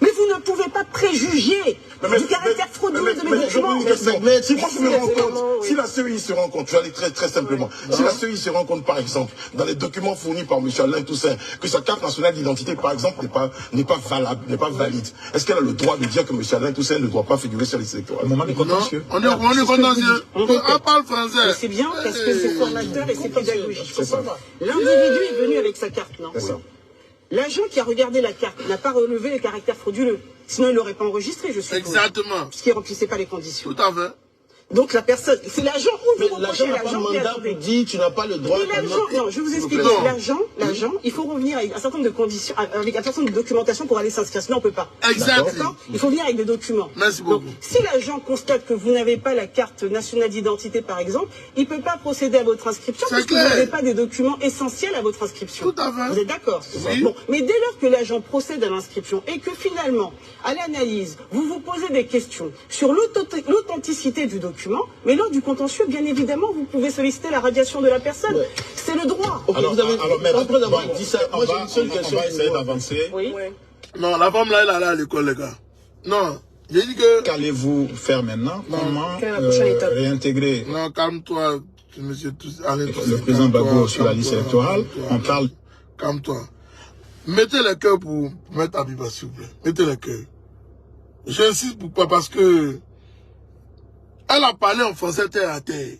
Mais vous ne pouvez pas préjuger du caractère frauduleux de mes documents. Mais si moi je me rends compte, si la CEI se rend compte, je vais aller très simplement, si la CEI se rend compte par exemple, dans les documents fournis par M. Alain Toussaint, que sa carte nationale d'identité par exemple n'est pas valable, n'est pas valide, est-ce qu'elle a le droit de dire que M. Alain Toussaint ne doit pas figurer sur les liste électorale? On est contentieux. On parle français. Mais c'est bien parce que c'est formateur et c'est pédagogique. L'individu est venu avec sa carte, non? L'agent qui a regardé la carte n'a pas relevé les caractères frauduleux. Sinon, il ne l'aurait pas enregistré, je suppose. Exactement. Puisqu'il ne remplissait pas les conditions. Tout à fait. Donc la personne, c'est l'agent ou vous l'agent n'a pas mandat pour dire tu n'as pas le droit. Non, je vous explique. L'agent, il faut revenir avec un certain nombre de conditions, avec un certain nombre de documentation pour aller s'inscrire. Sinon, on ne peut pas. Exactement. Il faut venir avec des documents. Merci beaucoup. Donc, si l'agent constate que vous n'avez pas la carte nationale d'identité, par exemple, il ne peut pas procéder à votre inscription parce que vous n'avez pas des documents essentiels à votre inscription. Tout à fait. Vous êtes d'accord? Oui. Bon, mais dès lors que l'agent procède à l'inscription et que finalement, à l'analyse, vous vous posez des questions sur l'authenticité du document, mais lors du contentieux, bien évidemment, vous pouvez solliciter la radiation de la personne. Ouais. C'est le droit. Okay, alors, après avoir dit ça, moi j'ai une seule question. On va essayer d'avancer. Oui. Non, la femme là, elle est allée à l'école, les gars. Non, j'ai dit que... Qu'allez-vous faire maintenant? Comment réintégrer... Non, calme-toi, monsieur. Le président Gbagbo sur la liste électorale. On parle... Calme-toi. Mettez le cœur pour mettre Abiba, s'il vous plaît. Mettez le cœur. J'insiste pourquoi? Parce que... Elle a parlé en français terre à terre.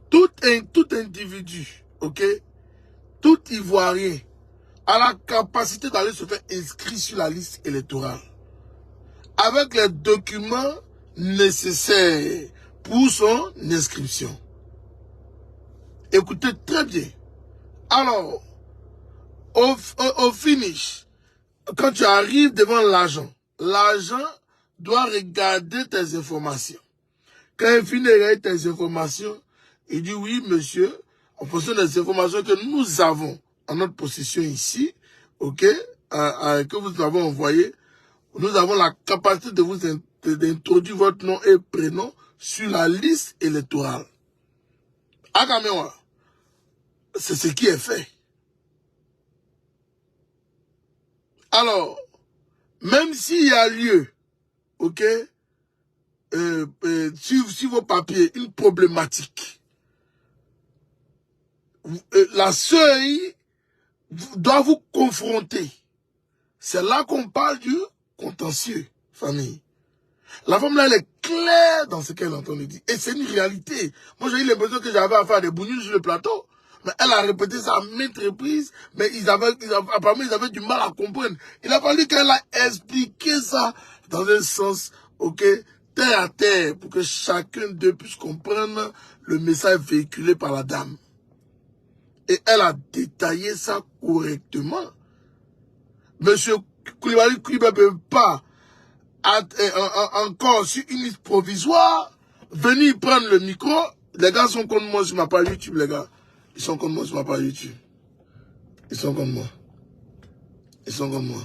Tout individu, ok, tout Ivoirien a la capacité d'aller se faire inscrire sur la liste électorale avec les documents nécessaires pour son inscription. Écoutez très bien. Alors, au finish, quand tu arrives devant l'agent, l'agent doit regarder tes informations. Quand il finit de regarder tes informations, il dit oui, monsieur, en fonction des informations que nous avons en notre possession ici, ok, que vous avons envoyé, nous avons la capacité de vous d'introduire votre nom et prénom sur la liste électorale. Akamewa, c'est ce qui est fait. Alors, même s'il y a lieu, ok, sur vos papiers, une problématique, la CEI doit vous confronter. C'est là qu'on parle du contentieux, famille. La femme là, elle est claire dans ce qu'elle entend dire. Et c'est une réalité. Moi, j'ai eu l'impression que j'avais à faire des bougnoules sur le plateau. Mais elle a répété ça à maintes reprises, mais apparemment, ils avaient du mal à comprendre. Il a fallu qu'elle a expliqué ça dans un sens, ok, terre à terre, pour que chacun d'eux puisse comprendre le message véhiculé par la dame. Et elle a détaillé ça correctement. Monsieur Koulibaly ne peut pas, encore sur une liste provisoire, venir prendre le micro. Les gars sont contre moi sur ma page YouTube, les gars. Ils sont comme moi sur ma page YouTube. Ils sont comme moi. Ils sont comme moi.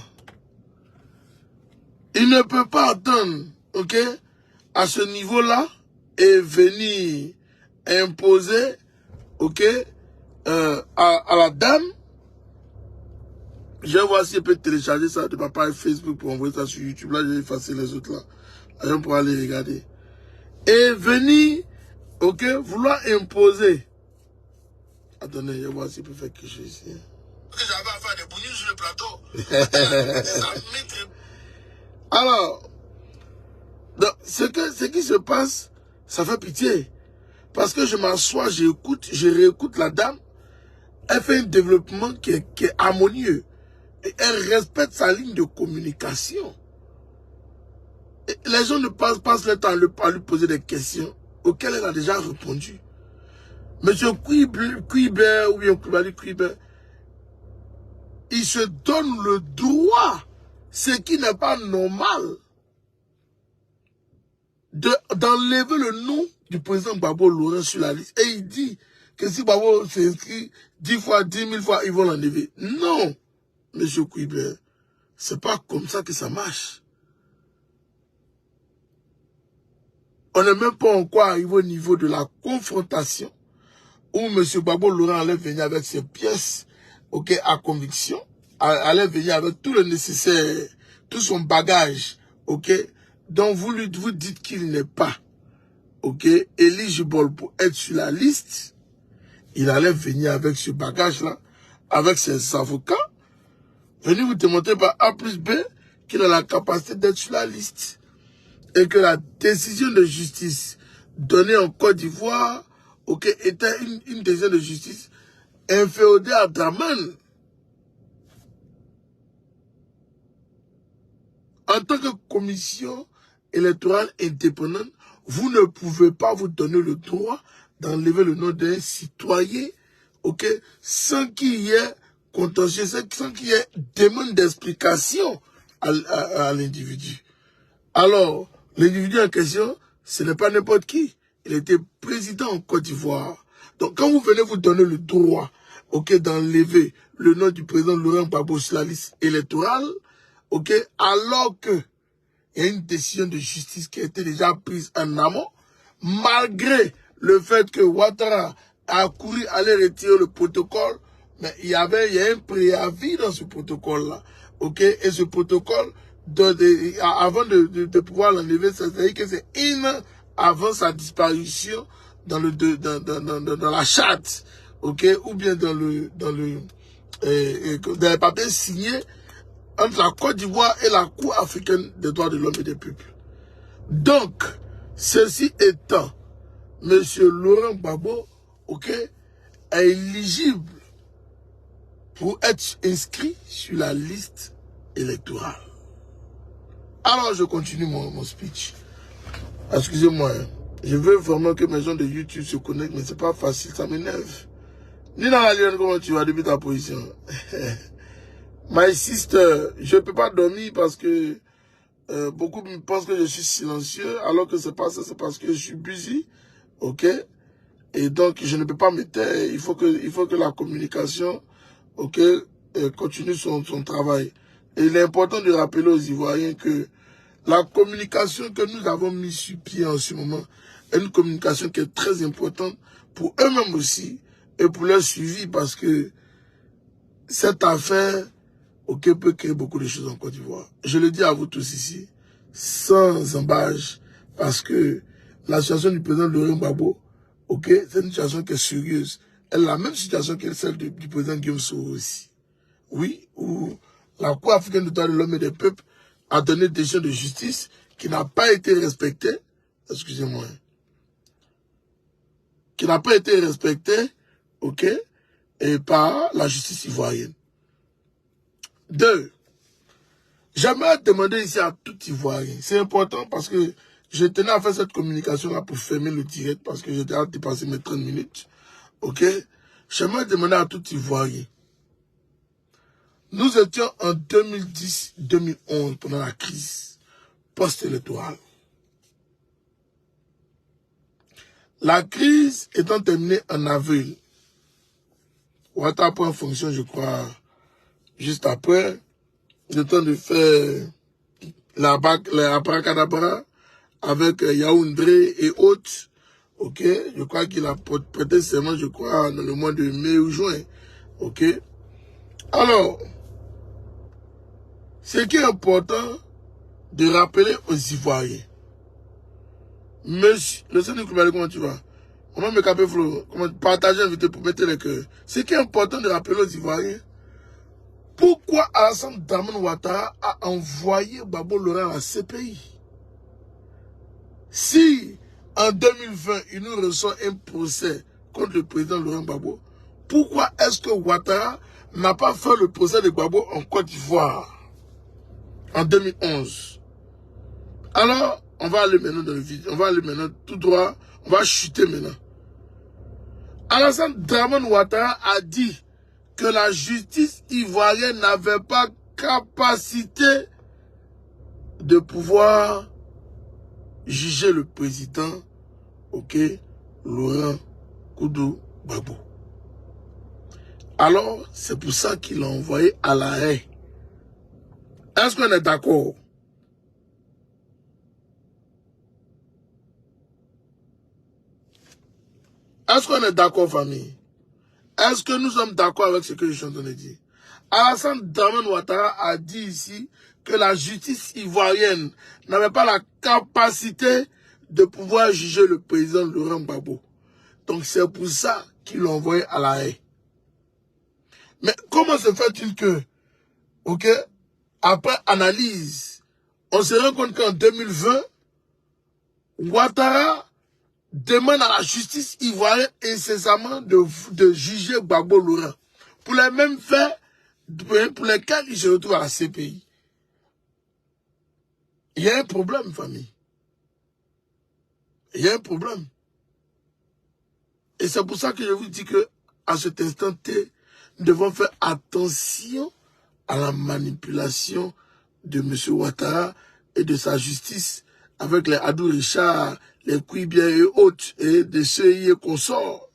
Il ne peut pas attendre, ok, à ce niveau-là, et venir imposer, ok, à la dame. Je vais voir si elle peut télécharger ça de ma page Facebook pour envoyer ça sur YouTube. Là, j'ai effacé les autres là. Là, on pourra les regarder. Et venir, ok, vouloir imposer. Attendez, je vais voir s'il peut faire quelque chose ici. J'avais à faire des bougnoules sur le plateau. Alors, donc, ce qui se passe, ça fait pitié. Parce que je m'assois, j'écoute, je réécoute la dame. Elle fait un développement qui est harmonieux. Et elle respecte sa ligne de communication. Et les gens ne passent le temps à lui poser des questions auxquelles elle a déjà répondu. Monsieur Kouibert, ou bien Koulibaly Kouibert, il se donne le droit, ce qui n'est pas normal, d'enlever le nom du président Gbagbo Laurent sur la liste. Et il dit que si Gbagbo s'inscrit 10 fois, 10 000 fois, ils vont l'enlever. Non. M. Kouibé, c'est pas comme ça que ça marche. On n'est même pas encore arrivé au niveau de la confrontation où M. Gbagbo Laurent allait venir avec ses pièces, ok, à conviction, allait venir avec tout le nécessaire, tout son bagage, ok, donc vous dites qu'il n'est pas, ok, éligible pour être sur la liste. Il allait venir avec ce bagage-là, avec ses avocats, venir vous démontrer par A plus B qu'il a la capacité d'être sur la liste. Et que la décision de justice donnée en Côte d'Ivoire, ok, était une décision de justice inféodée à Dramane. En tant que commission électorale indépendante, vous ne pouvez pas vous donner le droit d'enlever le nom d'un citoyen, ok, sans qu'il y ait contentieux, sans qu'il y ait demande d'explication à l'individu. Alors, l'individu en question, ce n'est pas n'importe qui. Il était président en Côte d'Ivoire. Donc, quand vous venez vous donner le droit, ok, d'enlever le nom du président Laurent Gbagbo sur la liste électorale, ok, alors que il y a une décision de justice qui a été déjà prise en amont, malgré le fait que Ouattara a couru à aller retirer le protocole, mais il y a un préavis dans ce protocole-là, ok, et ce protocole, avant de pouvoir l'enlever, c'est-à-dire que c'est avant sa disparition dans la charte, ok, ou bien dans les papiers signés entre la Côte d'Ivoire et la Cour africaine des droits de l'homme et des peuples. Donc, ceci étant, M. Laurent Gbagbo, ok, est éligible pour être inscrit sur la liste électorale. Alors, je continue mon speech. Excusez-moi, hein. Je veux vraiment que mes gens de YouTube se connectent, mais c'est pas facile, ça m'énerve. Nina Aliane, comment tu vas depuis ta position? My sister, je ne peux pas dormir parce que beaucoup me pensent que je suis silencieux, alors que c'est pas ça, c'est parce que je suis busy, ok? Et donc, je ne peux pas me taire, il faut que la communication, ok, continue son travail. Et il est important de rappeler aux Ivoiriens que la communication que nous avons mise sur pied en ce moment est une communication qui est très importante pour eux-mêmes aussi et pour leur suivi, parce que cette affaire, ok, peut créer beaucoup de choses en Côte d'Ivoire. Je le dis à vous tous ici, sans embâche, parce que la situation du président Laurent Gbagbo, ok, c'est une situation qui est sérieuse. Elle a la même situation que celle du président Guillaume Soro aussi. Oui, où la Cour africaine des droits de l'homme et des peuples a donné des décision de justice qui n'a pas été respectée, excusez-moi, qui n'a pas été respectée, ok, et par la justice ivoirienne. 2. J'aimerais demander ici à tout Ivoirien, c'est important parce que je tenais à faire cette communication-là pour fermer le direct parce que j'ai déjà dépassé mes 30 minutes, ok. J'aimerais demander à tout Ivoirien. Nous étions en 2010-2011 pendant la crise post-électorale. La crise étant terminée en avril, Ouattara prend en fonction, je crois, juste après, le temps de faire la abracadabra avec Yaoundé et autres, ok, je crois qu'il a prêté serment, je crois, dans le mois de mai ou juin, ok. Alors, ce qui est important de rappeler aux Ivoiriens, monsieur, le Sénégal, comment tu vas? On va me caper, Flo, comment partager, inviter pour mettre les cœurs. Ce qui est important de rappeler aux Ivoiriens, pourquoi Alassane Dramane Ouattara a envoyé Gbagbo Laurent à la CPI? Si, en 2020, il nous reçoit un procès contre le président Laurent Gbagbo, pourquoi est-ce que Ouattara n'a pas fait le procès de Gbagbo en Côte d'Ivoire en 2011? Alors, on va aller maintenant dans le vide, on va aller maintenant tout droit, on va chuter maintenant. Alassane Dramane Ouattara a dit que la justice ivoirienne n'avait pas capacité de pouvoir juger le président, ok, Laurent Gbagbo. Alors, c'est pour ça qu'il l'a envoyé à La Haye. Est-ce qu'on est d'accord? Est-ce qu'on est d'accord, famille? Est-ce que nous sommes d'accord avec ce que je suis en train de dire? Alassane Dramane Ouattara a dit ici que la justice ivoirienne n'avait pas la capacité de pouvoir juger le président Laurent Gbagbo. Donc c'est pour ça qu'il l'a envoyé à La Haye. Mais comment se fait-il que, ok, après analyse, on se rend compte qu'en 2020, Ouattara demande à la justice ivoirienne incessamment de juger Gbagbo Laurent pour les mêmes faits pour lesquels il se retrouve à la CPI. Il y a un problème, famille. Il y a un problème. Et c'est pour ça que je vous dis que à cet instant T, nous devons faire attention à la manipulation de M. Ouattara et de sa justice avec les Adou Richard, les Kouibia et autres, et des CI et consorts.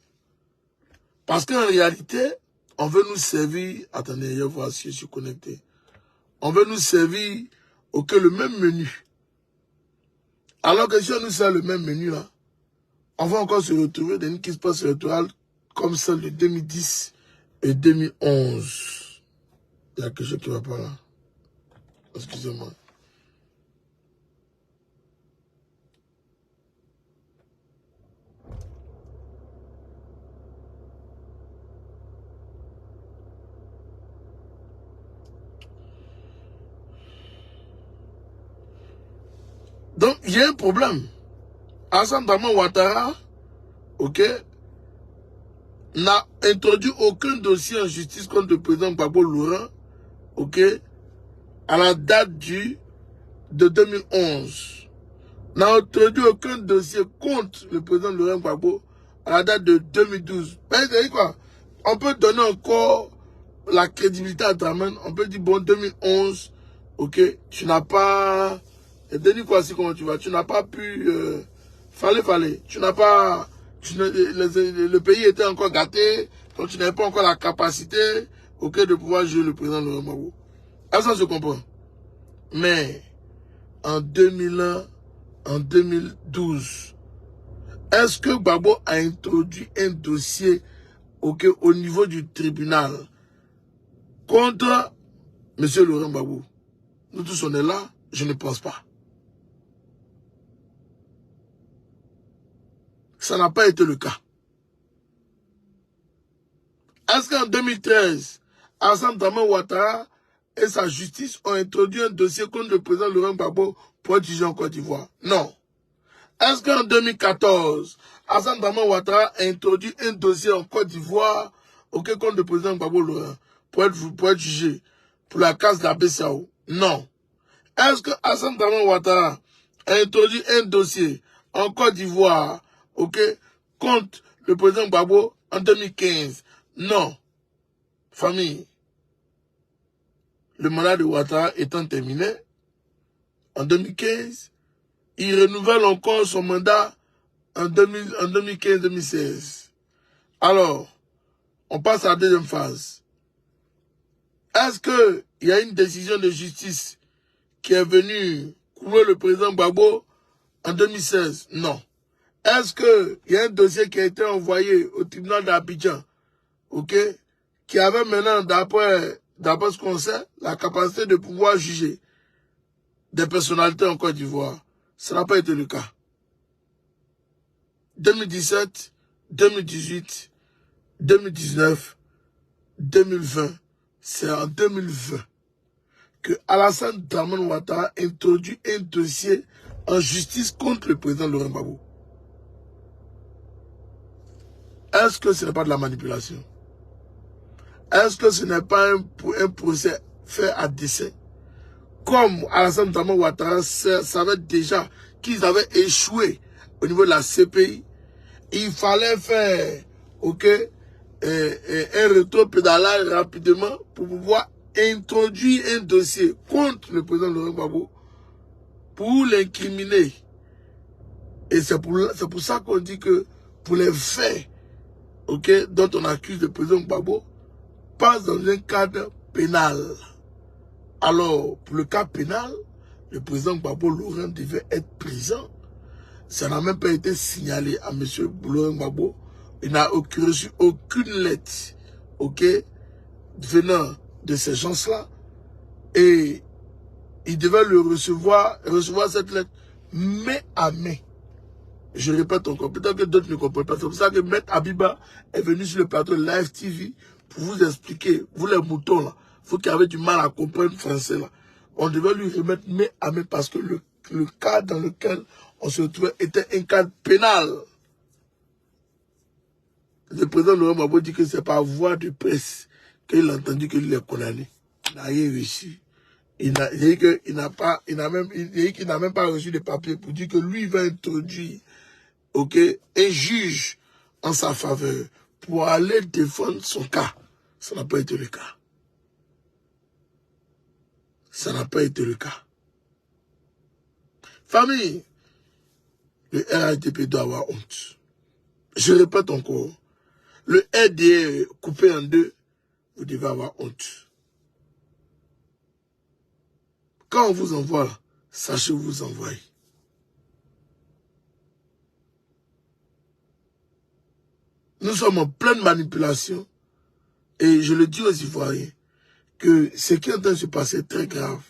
Parce qu'en réalité, on veut nous servir, attendez, je vais voir si je suis connecté. On veut nous servir que le même menu. Alors que si on nous sert le même menu, là, on va encore se retrouver dans une qui se passe électorale comme celle de 2010 et 2011. Il y a quelque chose qui ne va pas là. Excusez-moi. Donc, il y a un problème. Alassane Dramane Ouattara, ok, n'a introduit aucun dossier en justice contre le président Gbagbo Laurent, ok, à la date de 2011. N'a introduit aucun dossier contre le président Laurent Gbagbo à la date de 2012. C'est-à-dire quoi? On peut donner encore la crédibilité à Dramane. On peut dire, bon, 2011, ok, tu n'as pas... Et Denis Kwasi, comment tu vas? Tu n'as pas pu... fallait. Tu n'as pas... le pays était encore gâté, donc tu n'avais pas encore la capacité, ok, de pouvoir jouer le président Laurent Gbagbo. Ça se comprend. Mais, en 2001, en 2012, est-ce que Gbagbo a introduit un dossier, ok, au niveau du tribunal contre M. Laurent Gbagbo? Nous tous on est là, je ne pense pas. Ça n'a pas été le cas. Est-ce qu'en 2013, Alassane Dramane Ouattara et sa justice ont introduit un dossier contre le président Laurent Gbagbo pour être jugé en Côte d'Ivoire? Non. Est-ce qu'en 2014, Alassane Dramane Ouattara a introduit un dossier en Côte d'Ivoire contre le président Gbagbo Laurent pour être jugé pour la case de la BCAO? Non. Est-ce que Alassane Dramane Ouattara a introduit un dossier en Côte d'Ivoire contre le président Gbagbo en 2015? Non. Famille, le mandat de Ouattara étant terminé, en 2015, il renouvelle encore son mandat en 2015-2016. Alors, on passe à la deuxième phase. Est-ce qu'il y a une décision de justice qui est venue couler le président Gbagbo en 2016? Non. Est-ce qu'il y a un dossier qui a été envoyé au tribunal d'Abidjan, qui avait maintenant, d'après ce qu'on sait, la capacité de pouvoir juger des personnalités en Côte d'Ivoire? Ça n'a pas été le cas. 2017, 2018, 2019, 2020, c'est en 2020 que Alassane Dramane Ouattara introduit un dossier en justice contre le président Laurent Gbagbo. Est-ce que ce n'est pas de la manipulation? Est-ce que ce n'est pas un procès fait à dessein? Comme Alassane Dramane Ouattara savait déjà qu'ils avaient échoué au niveau de la CPI, il fallait faire un rétro-pédalage rapidement pour pouvoir introduire un dossier contre le président Laurent Gbagbo pour l'incriminer. Et c'est pour ça qu'on dit que pour les faits dont on accuse le président Gbagbo, passe dans un cadre pénal. Alors, pour le cas pénal, le président Gbagbo Laurent devait être présent. Ça n'a même pas été signalé à M. Laurent Gbagbo. Il n'a reçu aucune lettre, ok, venant de ces gens-là. Et il devait recevoir cette lettre main à main. Je répète encore, peut-être que d'autres ne comprennent pas. C'est pour ça que Maître Abiba est venu sur le plateau Live TV pour vous expliquer, vous les moutons là, vous qui avez du mal à comprendre le français là. On devait lui remettre main à main parce que le cas dans lequel on se trouvait était un cas pénal. Le président Laurent Gbagbo dit que c'est par voie de presse qu'il a entendu qu'il est condamné. Il n'a rien réussi. Il n'a même pas reçu de papier pour dire que lui il va introduire, ok, un juge en sa faveur pour aller défendre son cas. Ça n'a pas été le cas. Ça n'a pas été le cas. Famille, le RHDP doit avoir honte. Je répète encore, le RDR coupé en deux, vous devez avoir honte. Quand on vous envoie, sachez où vous envoyez. Nous sommes en pleine manipulation et je le dis aux Ivoiriens que ce qui est en train de se passer est très grave.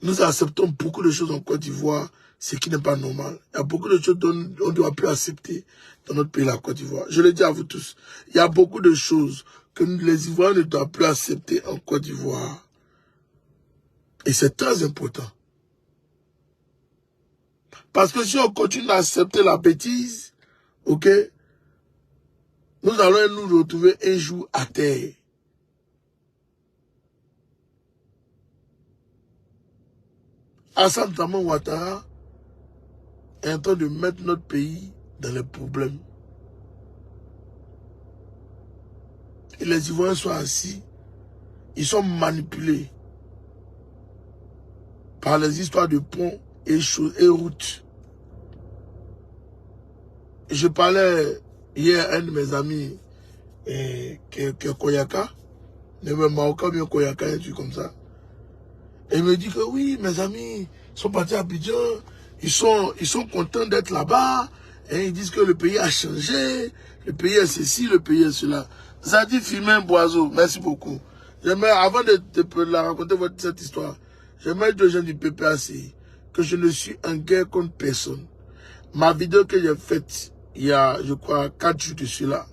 Nous acceptons beaucoup de choses en Côte d'Ivoire, ce qui n'est pas normal. Il y a beaucoup de choses qu'on ne doit plus accepter dans notre pays, la Côte d'Ivoire. Je le dis à vous tous, il y a beaucoup de choses que les Ivoiriens ne doivent plus accepter en Côte d'Ivoire. Et c'est très important. Parce que si on continue à accepter la bêtise, ok, nous allons nous retrouver un jour à terre. Alassane Dramane Ouattara est en train de mettre notre pays dans les problèmes. Et les Ivoiriens sont assis, ils sont manipulés par les histoires de ponts et routes. Je parlais hier à un de mes amis qui est Koyaka, le Marocain bien Koyaka, un truc comme ça. Et il me dit que oui, mes amis sont partis à Abidjan, ils sont contents d'être là-bas, et ils disent que le pays a changé, le pays est ceci, le pays est cela. Zadi Firmin Boiseau, merci beaucoup. J'aimerais, avant de la raconter cette histoire, j'aimerais dire aux gens du PPAC que je ne suis en guerre contre personne. Ma vidéo que j'ai faite il y a, je crois, 4 jours de cela,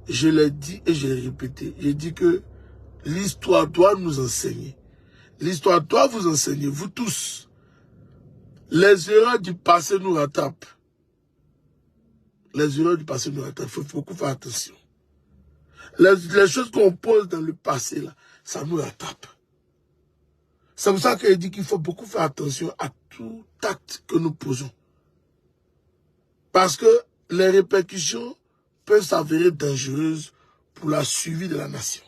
je l'ai dit et je l'ai répété. J'ai dit que l'histoire doit nous enseigner. L'histoire doit vous enseigner, vous tous. Les erreurs du passé nous rattrapent. Les erreurs du passé nous rattrapent. Il faut beaucoup faire attention. Les choses qu'on pose dans le passé, là, ça nous rattrape. C'est pour ça qu'il dit qu'il faut beaucoup faire attention à tout acte que nous posons. Parce que les répercussions peuvent s'avérer dangereuses pour la survie de la nation.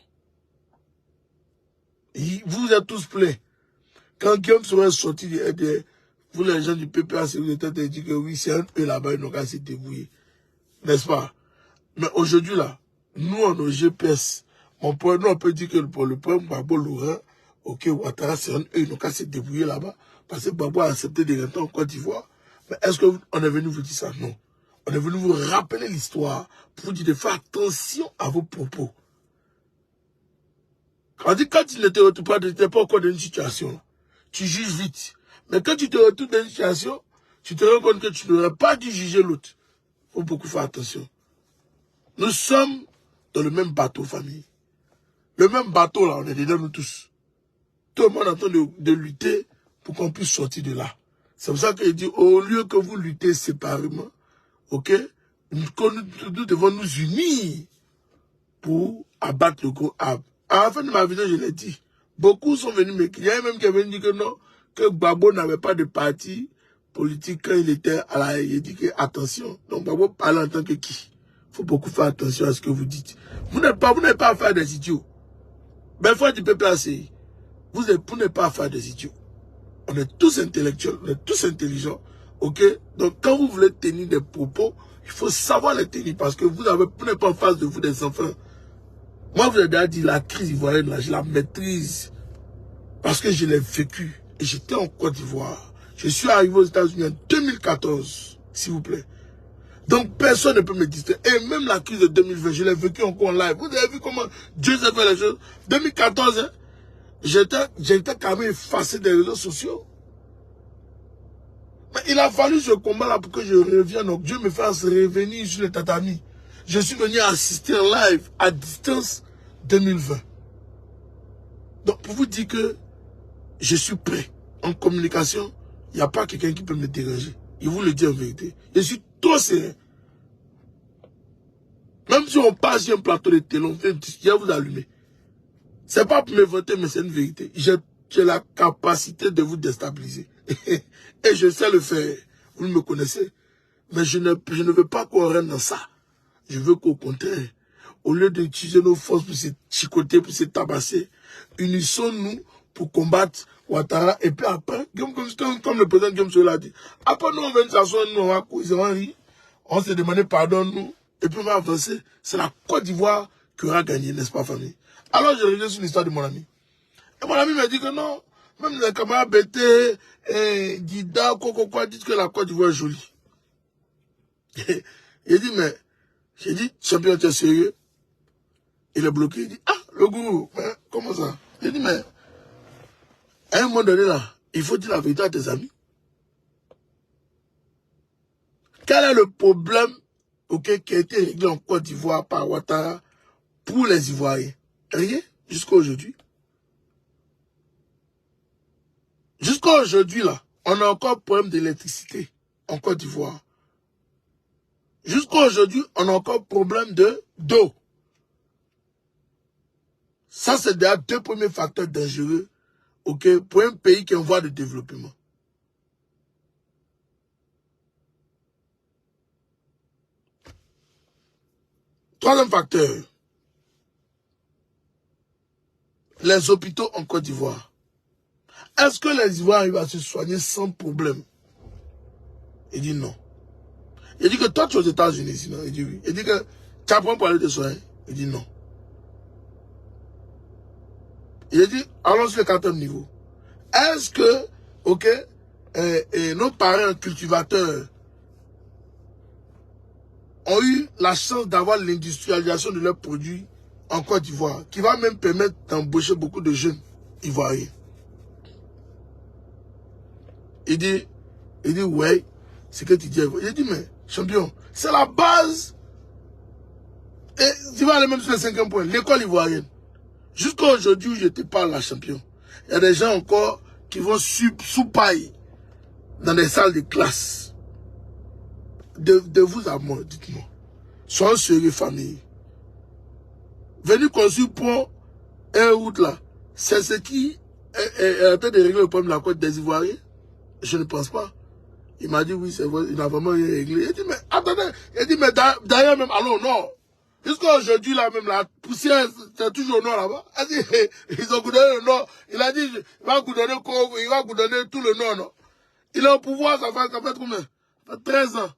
Vous êtes tous pleins. Quand Guillaume serait sorti du RDR, vous les gens du PPAC, vous êtes dit que oui, c'est un peu là-bas, ils n'ont qu'à se débrouiller. N'est-ce pas? Mais aujourd'hui, là, nous, on a GPS. Nous, on peut dire que pour le problème, Gbagbo Laurent, ok, Ouattara, c'est un eux, ils n'ont qu'à se débrouiller là-bas. Parce que Gbagbo a accepté de rentrer en Côte d'Ivoire. Mais est-ce qu'on est venu vous dire ça? Non. On est venu vous rappeler l'histoire pour vous dire de faire attention à vos propos. On dit quand tu ne te retrouves pas, tu n'es pas encore dans une situation, tu juges vite. Mais quand tu te retrouves dans une situation, tu te rends compte que tu n'aurais pas dû juger l'autre. Il faut beaucoup faire attention. Nous sommes dans le même bateau, famille. Le même bateau, là, on est dedans, nous tous. Tout le monde est en train de lutter pour qu'on puisse sortir de là. C'est pour ça qu'il dit, au lieu que vous luttez séparément, ok, nous devons nous unir pour abattre le gros arbre. À la fin de ma vidéo, je l'ai dit. Beaucoup sont venus m'écrire. Il y a même qui est venu dire que non, que Gbagbo n'avait pas de parti politique quand il était à la... Il dit que attention. Donc Gbagbo parle en tant que qui? Il faut beaucoup faire attention à ce que vous dites. Vous n'êtes pas à faire des idiots. Ben, faut du PPAC. Vous n'êtes pas à faire des idiots. On est tous intellectuels, on est tous intelligents. Ok? Donc quand vous voulez tenir des propos, il faut savoir les tenir parce que vous n'êtes pas en face de vous des enfants. Moi, vous avez déjà dit, la crise ivoirienne, là, je la maîtrise. Parce que je l'ai vécu. Et j'étais en Côte d'Ivoire. Je suis arrivé aux États-Unis en 2014, s'il vous plaît. Donc, personne ne peut me distraire. Et même la crise de 2020, je l'ai vécu encore en live. Vous avez vu comment Dieu s'est fait les choses. 2014, hein, j'étais quand même effacé des réseaux sociaux. Mais il a fallu ce combat-là pour que je revienne. Donc, Dieu me fasse revenir sur le tatami. Je suis venu assister en live, à distance, 2020. Donc, pour vous dire que je suis prêt. En communication, il n'y a pas quelqu'un qui peut me déranger. Il vous le dit en vérité. Je suis trop serein. Même si on passe sur un plateau de télé, on fait un disque, je vais vous allumer. Ce n'est pas pour me voter, mais c'est une vérité. J'ai la capacité de vous déstabiliser. Et je sais le faire. Vous me connaissez. Mais je ne veux pas qu'on rentre dans ça. Je veux qu'au contraire, au lieu d'utiliser nos forces pour se chicoter, pour se tabasser, unissons-nous pour combattre Ouattara. Et puis après, comme le président Guillaume l'a dit, après nous on vient s'asseoir, nous on va causer, on se demande pardon nous, et puis on va avancer. C'est la Côte d'Ivoire qui aura gagné, n'est-ce pas famille? Alors je reviens sur l'histoire de mon ami. Et mon ami m'a dit que non, même les camarades Bété, Dida, quoi, disent que la Côte d'Ivoire est jolie. Il dit, mais, j'ai dit, champion, tu es sérieux? Il est bloqué, il dit, ah, le gourou, mais comment ça? J'ai dit, mais, à un moment donné là, il faut dire la vérité à tes amis. Quel est le problème qui a été réglé en Côte d'Ivoire par Ouattara pour les Ivoiriens? Rien, jusqu'à aujourd'hui. Jusqu'à aujourd'hui là, on a encore problème d'électricité en Côte d'Ivoire. Jusqu'à aujourd'hui, on a encore problème d'eau. Ça, c'est déjà deux premiers facteurs dangereux pour un pays qui est en voie de développement. Troisième facteur, les hôpitaux en Côte d'Ivoire. Est-ce que les Ivoiriens arrivent à se soigner sans problème? Il dit non. Il dit que toi tu es aux États-Unis, sinon. Il dit oui. Il dit que tu apprends pour aller te soigner. Il dit non. Il dit, allons sur le quatrième niveau. Est-ce que, nos parents cultivateurs ont eu la chance d'avoir l'industrialisation de leurs produits en Côte d'Ivoire, qui va même permettre d'embaucher beaucoup de jeunes Ivoiriens? Il dit, ouais, c'est que tu dis. Il dit, mais, champion, c'est la base. Et tu vas aller même sur le cinquième point, l'école ivoirienne. Jusqu'à aujourd'hui où je te parle, la champion, il y a des gens encore qui vont sous paille dans des salles de classe. De vous à moi, dites-moi. Soyons sérieux, famille. Venir construire pour un route là, c'est ce qui est en train de régler le problème de la Côte des Ivoiriens? Je ne pense pas. Il m'a dit oui, c'est vrai, il n'a vraiment rien réglé. Il dit, mais attendez, il dit, mais d'ailleurs même, allons au nord. Jusqu'à aujourd'hui, là, même la poussière, c'est toujours au nord là-bas. Ils ont goudonné le nord. Il a dit, il va goudonner Congo, il va goudonner tout le nord, non? Il est au pouvoir, ça fait combien? Ça fait 13 ans.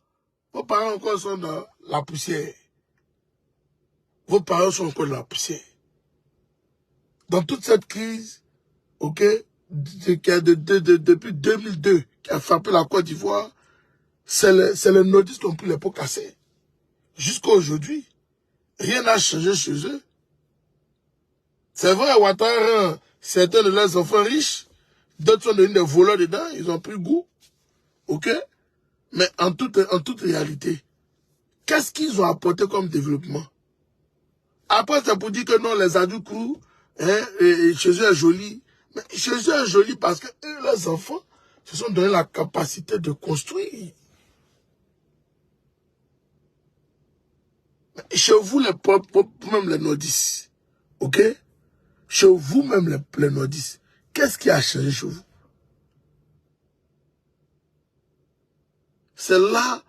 Vos parents encore sont dans la poussière. Vos parents sont encore dans la poussière. Dans toute cette crise, depuis 2002, qui a frappé la Côte d'Ivoire, c'est les nordistes qui ont pris les pots cassés. Jusqu'à aujourd'hui. Rien n'a changé chez eux. C'est vrai, Ouattara rend certains de leurs enfants riches, d'autres sont devenus des voleurs dedans, ils ont pris goût. Mais en toute réalité, qu'est-ce qu'ils ont apporté comme développement? Après, c'est pour dire que non, les adultes, chez eux est joli. Mais chez eux est joli parce que eux, leurs enfants, se sont donné la capacité de construire. Chez vous, même les nordistes, chez vous, même les nordistes, qu'est-ce qui a changé chez vous? C'est là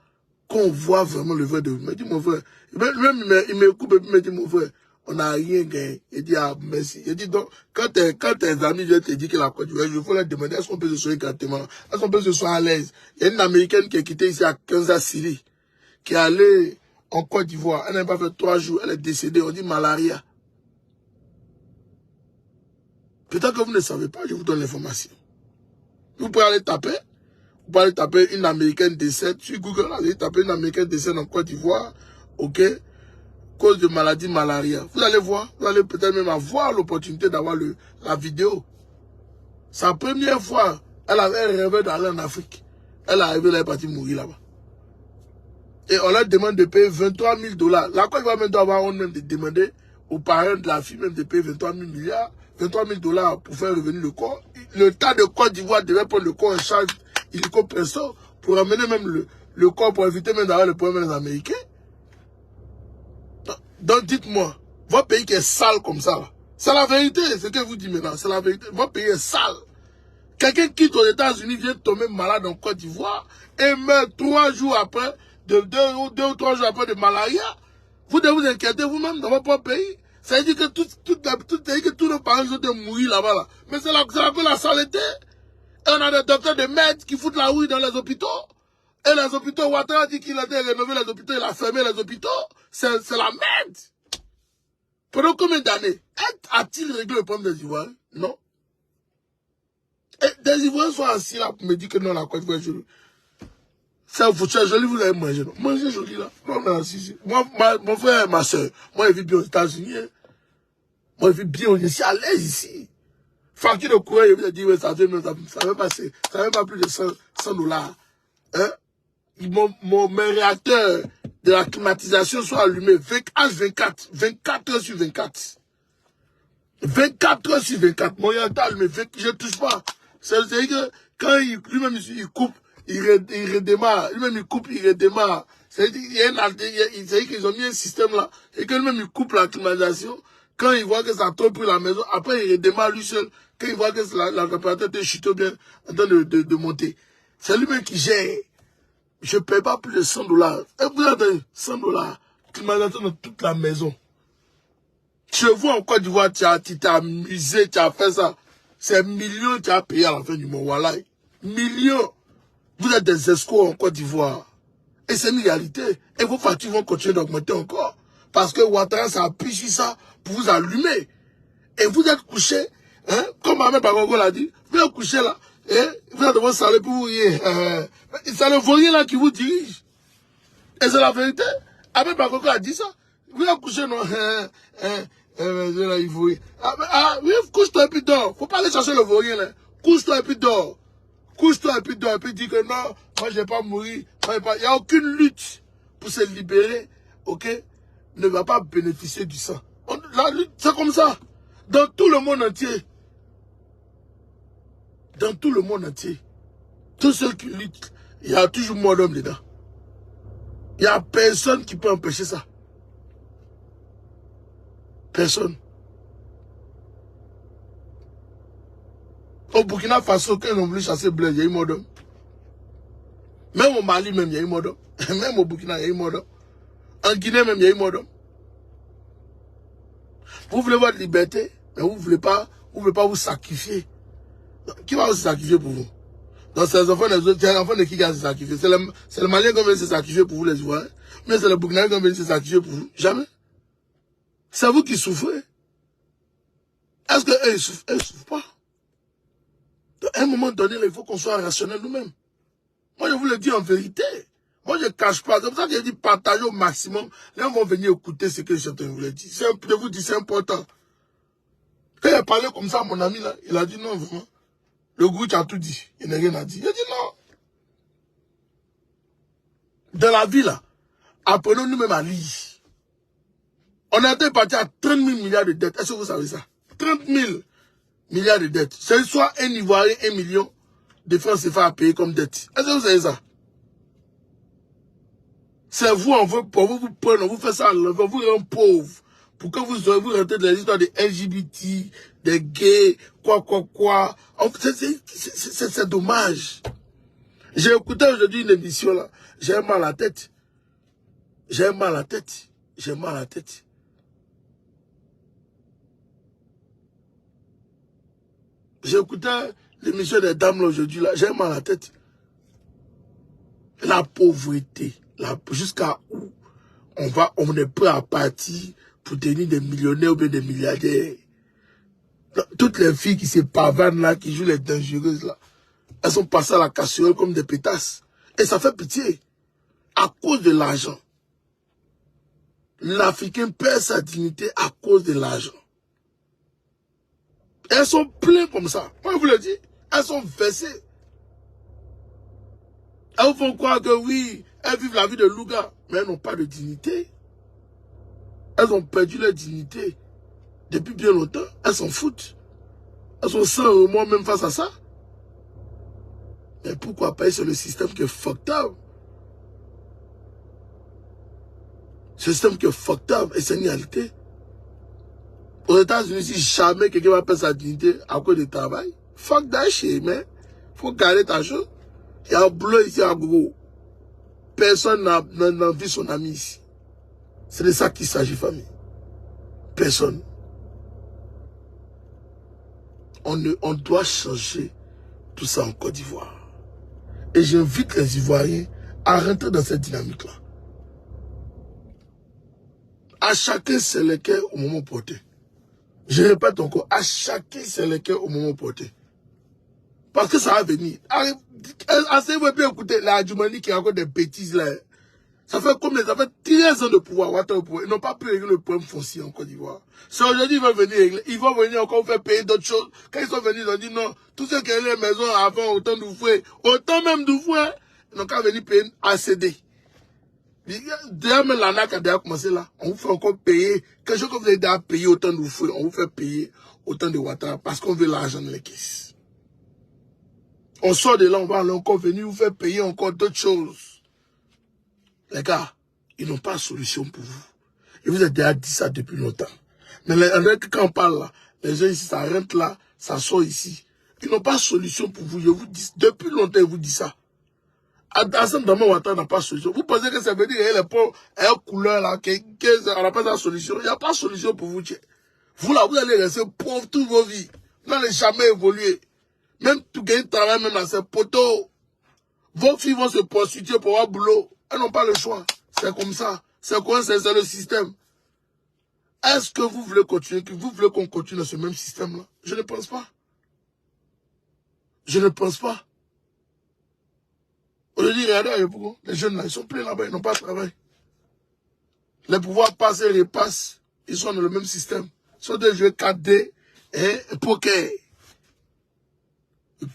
qu'on voit vraiment le vrai de vous. Il me dit, mon frère, même il me coupe et il me dit, mon frère, on n'a rien gagné. Il dit, ah, merci. Il dit, donc, quand tes amis viennent te dire que la Côte d'Ivoire, il faut leur demander, est-ce qu'on peut se soigner gratuitement? Est-ce qu'on peut se soigner à l'aise? Il y a une Américaine qui est quittée ici à Kansas City, qui est allée en Côte d'Ivoire. Elle n'a pas fait 3 jours, elle est décédée, on dit malaria. Peut-être que vous ne savez pas, je vous donne l'information. Vous pouvez aller taper. Vous pouvez aller taper une Américaine décède sur Google. Allez taper une Américaine décède en Côte d'Ivoire. OK? Cause de maladie malaria. Vous allez voir. Vous allez peut-être même avoir l'opportunité d'avoir la vidéo. Sa première fois, elle avait rêvé d'aller en Afrique. Elle est arrivée là, elle est partie mourir là-bas. Et on leur demande de payer 23 000 $. La Côte d'Ivoire doit avoir honte même de demander aux parents de la fille même de payer 23 000 $ pour faire revenir le corps. Le temps de Côte d'Ivoire devait prendre le corps en charge hélico-presso pour amener même le corps pour éviter même d'avoir le problème des Américains. Donc dites-moi, votre pays qui est sale comme ça, c'est la vérité, ce que vous dites maintenant, c'est la vérité. Votre pays est sale. Quelqu'un quitte aux États-Unis, vient tomber malade en Côte d'Ivoire et meurt 3 jours après, deux ou 3 jours après de malaria. Vous devez vous inquiéter vous-même dans votre propre pays. Ça veut dire que tous nos parents ont mourir là-bas. Là. Mais c'est la saleté. Et on a des docteurs de merde qui foutent la houille dans les hôpitaux. Et les hôpitaux, Ouattara dit qu'il a rénové les hôpitaux, il a fermé les hôpitaux. C'est la merde. Pendant combien d'années a-t-il réglé le problème des Ivoiriens? Non. Et des Ivoiriens sont assis là pour me dire que non, la Côte d'Ivoire est jolie. C'est joli, vous avez mangé. Non? Mangez joli là. Non, non, si. Moi, mon frère et ma soeur, moi, je vis bien aux États-Unis. Hein. Moi, je vis bien, je suis à l'aise ici. Facture de courant, je vous ai dit, ouais, ça va pas plus de 100 $. Hein? Mes réacteurs de la climatisation sont allumés 24 heures sur 24. 24 heures sur 24. Mon réacteur allumé, je ne touche pas. C'est-à-dire que quand lui-même il coupe, il redémarre. Lui-même il coupe, il redémarre. C'est-à-dire qu'ils ont mis un système là. Et que lui-même il coupe la climatisation. Quand il voit que ça a trop pris la maison, après il redémarre lui seul. Quand il voit que la température est chutée bien en train de monter. C'est lui-même qui gère. Je ne paie pas plus de 100 $. Et vous avez 100 $. Climatisation dans toute la maison. Chez vous en Côte d'Ivoire, tu t'es amusé, tu as fait ça. C'est millions que tu as payé à la fin du mois. Voilà. Millions. Vous êtes des escrocs en Côte d'Ivoire. Et c'est une réalité. Et vos factures vont continuer d'augmenter encore. Parce que Ouattara s'appuie sur ça pour vous allumer. Et vous êtes couché, hein, comme Ahmed Bagogo l'a dit, vous êtes couché là. Et vous êtes devant salaire pour vous rire. C'est le vaurien là qui vous dirige. Et c'est la vérité. Ahmed Bagogo a dit ça. Vous êtes couché, non? Il faut... oui, couche-toi et puis dors. Faut pas aller chercher le vaurien là. Couche-toi et puis dors. Couche-toi et puis dors. Et puis dis que non, moi je vais pas mourir. Il n'y a aucune lutte pour se libérer, ok? Ne va pas bénéficier du sang. La lutte, c'est comme ça. Dans tout le monde entier. Dans tout le monde entier. Tous ceux qui luttent, il y a toujours mort d'homme dedans. Il n'y a personne qui peut empêcher ça. Personne. Au Burkina Faso, quand ils ont voulu chasser Blaise, il y a eu mort d'homme. Même au Mali, même, il y a eu mort d'homme. Même au Burkina, il y a eu mort d'homme. En Guinée, même, il y a eu mort d'homme. Vous voulez votre liberté, mais vous ne voulez pas vous sacrifier. Qui va vous sacrifier pour vous? Donc, c'est les enfants des autres, c'est les enfants de qui va se sacrifier? C'est le Malien qui va se sacrifier pour vous, les Ivoiriens. Mais c'est le Burkinabé qui va se sacrifier pour vous? Jamais. C'est vous qui souffrez. Est-ce qu'eux, ils souffrent? Eux, ils ne souffrent pas. Donc, à un moment donné, il faut qu'on soit rationnel nous-mêmes. Moi, je vous le dis en vérité. Moi, je ne cache pas. C'est pour ça que je dis partagez au maximum. Les gens vont venir écouter ce que je suis en train de vous dire. Je vous dis, c'est important. Quand il a parlé comme ça à mon ami, là, il a dit non, vraiment. Le goût, tu as tout dit. Il n'a rien à dire. Il a dit non. Dans la vie, là, apprenons nous-mêmes à lire. On a été parti à 30 000 milliards de dettes. Est-ce que vous savez ça? 30 000 milliards de dettes. C'est soit un Ivoirien, 1 million de francs CFA à payer comme dette. Est-ce que vous savez ça? C'est vous, on veut vous prendre, on vous fait ça à l'envers, on vous rend pauvre. Pour que vous rentrez dans les histoires de LGBT, des gays, quoi. C'est dommage. J'ai écouté aujourd'hui une émission là. J'ai mal à la tête. J'ai mal à la tête. J'ai mal à la tête. J'ai écouté l'émission des dames là aujourd'hui là. J'ai mal à la tête. La pauvreté. Jusqu'à où on est prêt à partir pour devenir des millionnaires ou bien des milliardaires. Toutes les filles qui se pavanent là, qui jouent les dangereuses là, elles sont passées à la casserole comme des pétasses. Et ça fait pitié. À cause de l'argent. L'Africain perd sa dignité à cause de l'argent. Elles sont pleines comme ça. Moi, je vous le dis. Elles sont versées. Elles vous font croire que oui, elles vivent la vie de Louga. Mais elles n'ont pas de dignité. Elles ont perdu leur dignité. Depuis bien longtemps, elles s'en foutent. Elles sont sans remords même face à ça. Mais pourquoi pas? C'est le système qui est fucked up. Ce système qui est fucked up et c'est une réalité. Aux États-Unis, si jamais quelqu'un va perdre sa dignité à cause du travail, fuck that shit, man. Faut garder ta chose. Il y a un boulot ici à gros. Personne n'a vu son ami ici. C'est de ça qu'il s'agit, famille. Personne. On doit changer tout ça en Côte d'Ivoire. Et j'invite les Ivoiriens à rentrer dans cette dynamique-là. À chacun, c'est le cœur au moment porté. Je répète encore, à chacun, c'est le cœur au moment porté. Parce que ça va venir. Assez-vous bien écouter la Adjoumani qui a encore des bêtises là. Ça fait comme ça fait 13 ans de pouvoir. Ils n'ont pas pu régler le problème foncier en Côte d'Ivoire. C'est aujourd'hui ils vont venir régler. Ils vont venir encore faire payer d'autres choses. Quand ils sont venus, ils ont dit non. Tous ceux qui avaient les maisons avant, autant d'ouvriers, autant même d'ouvriers, ils n'ont qu'à venir payer ACD. D'ailleurs, même l'ANAC a déjà commencé là. On vous fait encore payer. Quelque chose que vous avez déjà payé autant d'ouvriers, on vous fait payer autant de Ouattara parce qu'on veut l'argent dans les caisses. On sort de là, on va encore venir vous faire payer encore d'autres choses. Les gars, ils n'ont pas de solution pour vous. Et vous avez déjà dit ça depuis longtemps. Mais quand on parle là, les gens ici, ça rentre là, ça sort ici. Ils n'ont pas de solution pour vous. Je vous dis, depuis longtemps, ils vous disent ça. Assane Dramane Ouattara n'a pas de solution. Vous pensez que ça veut dire qu'il y a les couleurs là, qu'on n'a pas de solution. Il n'y a pas de solution pour vous. Vous là, vous allez rester pauvre toute vos vies. Vous n'allez jamais évoluer. Même tout gagner de travail, même dans ces poteaux. Vos filles vont se prostituer pour avoir boulot. Elles n'ont pas le choix. C'est comme ça. C'est quoi? C'est le système. Est-ce que vous voulez continuer? Vous voulez qu'on continue dans ce même système-là? Je ne pense pas. Je ne pense pas. Aujourd'hui, regardez, les jeunes là, ils sont pleins là-bas, ils n'ont pas de travail. Les pouvoirs passent et repassent. Ils sont dans le même système. Ils sont des jeux 4D et poker.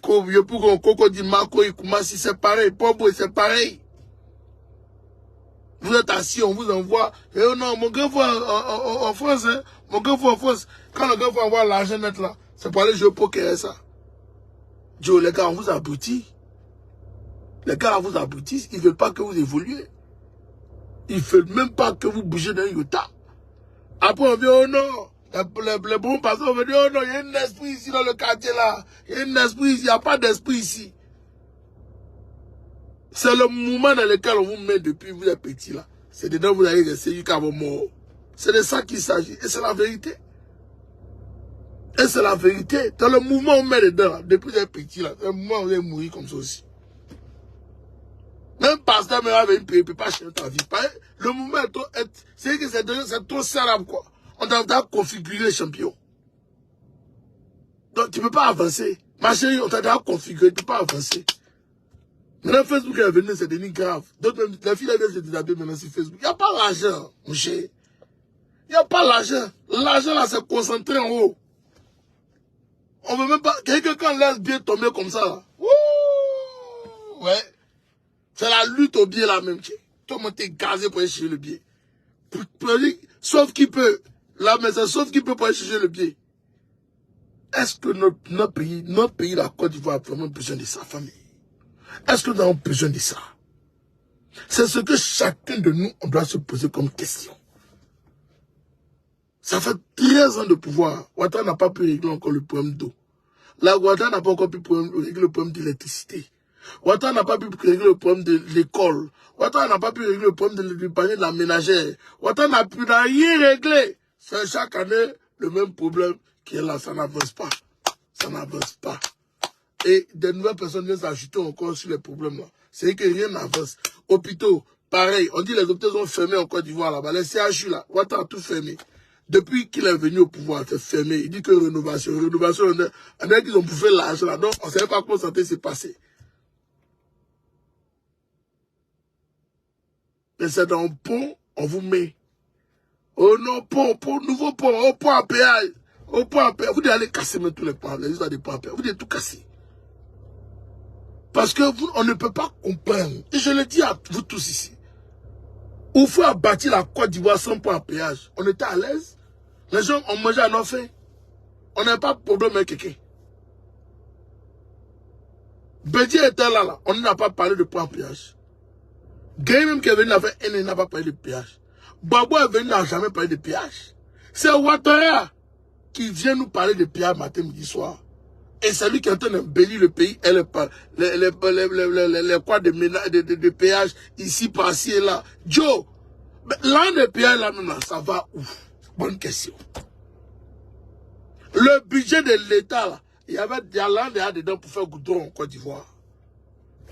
Pour qu'on dit Marco, si c'est pareil. Pobo, c'est pareil. Vous êtes assis, on vous envoie. Et non, mon gars, en France, hein. Mon gars, en France. Quand le gars va avoir l'argent net là, c'est pour aller jouer au poker, ça. Joe, les gars, on vous abrutit. Les gars, on vous abrutit. Ils ne veulent pas que vous évoluez. Ils ne veulent même pas que vous bougez d'un iota. Après, on dit, oh non. Les bons passants, on va dire, oh non, il y a un esprit ici dans le quartier là. Il y a un esprit ici, il n'y a pas d'esprit ici. C'est le mouvement dans lequel on vous met depuis vous êtes petit là. C'est dedans vous allez rester jusqu'à vos morts. C'est de ça qu'il s'agit. Et c'est la vérité. Et c'est la vérité. Dans le mouvement on met dedans là, depuis vous êtes petit là. C'est le mouvement où vous allez mourir comme ça aussi. Même pasteur même avec une paix, il ne peut pas changer ta vie. Le mouvement est trop... C'est que c'est trop serrable quoi. On doit configurer les champions. Donc tu ne peux pas avancer. Ma chérie, on t'a déjà configuré, tu ne peux pas avancer. Maintenant, Facebook est venu, c'est devenu grave. D'autres même, les filles, elles se déshabillent maintenant sur Facebook. Il n'y a pas l'argent, mon cher. Il n'y a pas l'argent. L'argent, là, c'est concentré en haut. On veut même pas... Quelqu'un laisse bien tomber comme ça, là. Ouh, ouais. C'est la lutte au biais, là, même. Tout le monde est gazé pour aller chercher le biais. Sauf qui peut. Là, mais c'est sauf qui peut pour aller chercher le biais. Est-ce que notre pays, la Côte d'Ivoire, a vraiment besoin de sa famille? Est-ce que nous avons besoin de ça? C'est ce que chacun de nous, on doit se poser comme question. Ça fait 13 ans de pouvoir. Ouattara n'a pas pu régler encore le problème d'eau. Là, Ouattara n'a pas encore pu régler le problème d'électricité. Ouattara n'a pas pu régler le problème de l'école. Ouattara n'a pas pu régler le problème du panier de la ménagère. Ouattara n'a rien réglé. C'est chaque année le même problème qui est là. Ça n'avance pas. Ça n'avance pas. Et des nouvelles personnes viennent s'ajouter encore sur les problèmes là. C'est que rien n'avance. Hôpitaux, pareil. On dit les hôpitaux sont fermés en Côte d'Ivoire là-bas. Les CHU là, Ouattara a tout fermé. Depuis qu'il est venu au pouvoir, c'est fermé. Il dit que rénovation, on a qu'ils ont bouffé l'argent là. Donc, on ne savait pas comment ça s'est passé. Mais c'est dans le pont, on vous met. Oh non, pont, nouveau pont, au pont à péage. Au pont à péage. Vous devez aller casser même tous les ponts, les histoires des ponts à péage. Vous devez tout casser. Parce que on ne peut pas comprendre. Et je le dis à vous tous ici. Où faut bâtir la Côte d'Ivoire sans pont à péage. On était à l'aise. Les gens ont mangé à nos faim. On n'a pas de problème avec quelqu'un. Bédier était là. On n'a pas parlé de pont à péage. Gay même qui est venu avec elle, il n'a pas parlé de péage. Babo est venu, n'a jamais parlé de péage. C'est Ouattara qui vient nous parler de péage matin, midi, soir. Et c'est lui qui est en train d'embellir le pays et les quoi de péage ici, par-ci et là. Joe, l'an de péage là maintenant, ça va où? Bonne question. Le budget de l'État là, il y a l'an dedans pour faire goudron en Côte d'Ivoire.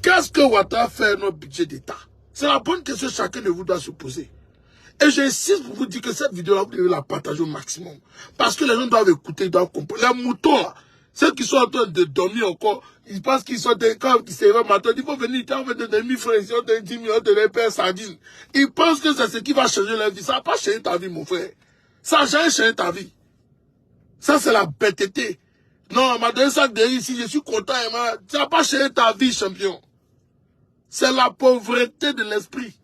Qu'est-ce que Ouattara fait notre budget d'État? C'est la bonne question que chacun de vous doit se poser. Et j'insiste pour vous dire que cette vidéo-là, vous devez la partager au maximum. Parce que les gens doivent écouter, ils doivent comprendre. Les moutons, là, ceux qui sont en train de dormir encore, ils pensent qu'ils sont des camps qui se réveillent matin. Il faut venir, tu as fait des 1000 francs, ils ont des 10 millions de repères sardines. Ils pensent que c'est ce qui va changer leur vie. Ça n'a pas changé ta vie, mon frère. Ça n'a jamais changé ta vie. Ça, c'est la bêteté. Non, on m'a donné ça de ici, je suis content. Ça n'a pas changé ta vie, champion. C'est la pauvreté de l'esprit.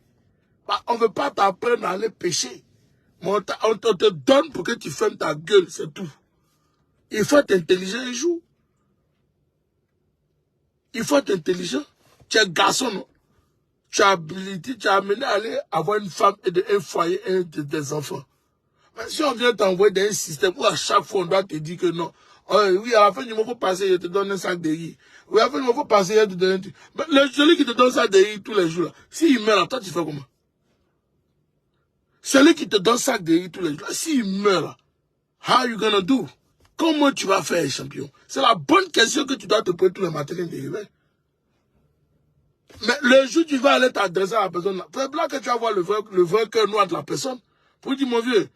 Bah, on ne veut pas t'apprendre à aller pécher. Mais on te donne pour que tu fermes ta gueule, c'est tout. Il faut être intelligent un jour. Il faut être intelligent. Tu es garçon, non? Tu as habilité, tu as amené à aller avoir une femme et un foyer et des enfants. Mais si on vient t'envoyer dans un système où à chaque fois on doit te dire que non, oui, à la fin du mois, il faut passer, je te donne un sac de riz. Oui, à la fin du mois, il faut passer, je te donne un truc. Mais celui qui te donne ça de riz tous les jours, là, s'il meurt, toi, tu fais comment? Celui qui te donne ça de riz tous les jours, là, s'il meurt, là, how are you gonna do? Comment tu vas faire, champion? C'est la bonne question que tu dois te poser tous les matins de réveil. Mais le jour où tu vas aller t'adresser à la personne, c'est là que tu vas voir le vrai cœur noir de la personne. Pour dire, mon vieux,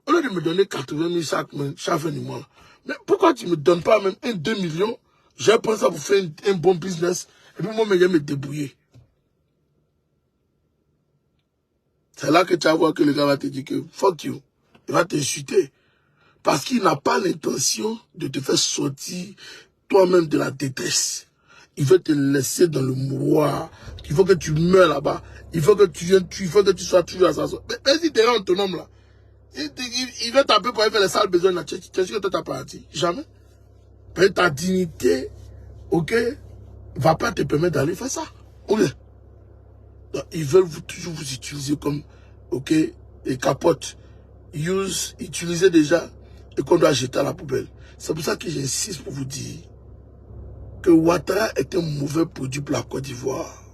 au lieu de me donner 80 000 chaque fin du mois, mais pourquoi tu ne me donnes pas même 2 millions? J'ai pensé pour faire un bon business, et puis moi, je vais me débrouiller. C'est là que tu vas voir que le gars va te dire que fuck you. Il va t'insulter. Parce qu'il n'a pas l'intention de te faire sortir toi-même de la détresse. Il veut te laisser dans le mouroir. Il faut que tu meurs là-bas. Il faut que tu viennes, il faut que tu sois toujours à sa sorte. Mais si tu es autonome là, il va taper pour aller faire les sales besoins là. Tu sais que toi t'as pas dit. Jamais. Mais ta dignité, ok, va pas te permettre d'aller faire ça. Ok. Donc, ils veulent toujours vous utiliser comme, ok, les capotes. Utilisez déjà et qu'on doit jeter à la poubelle. C'est pour ça que j'insiste pour vous dire que Ouattara est un mauvais produit pour la Côte d'Ivoire.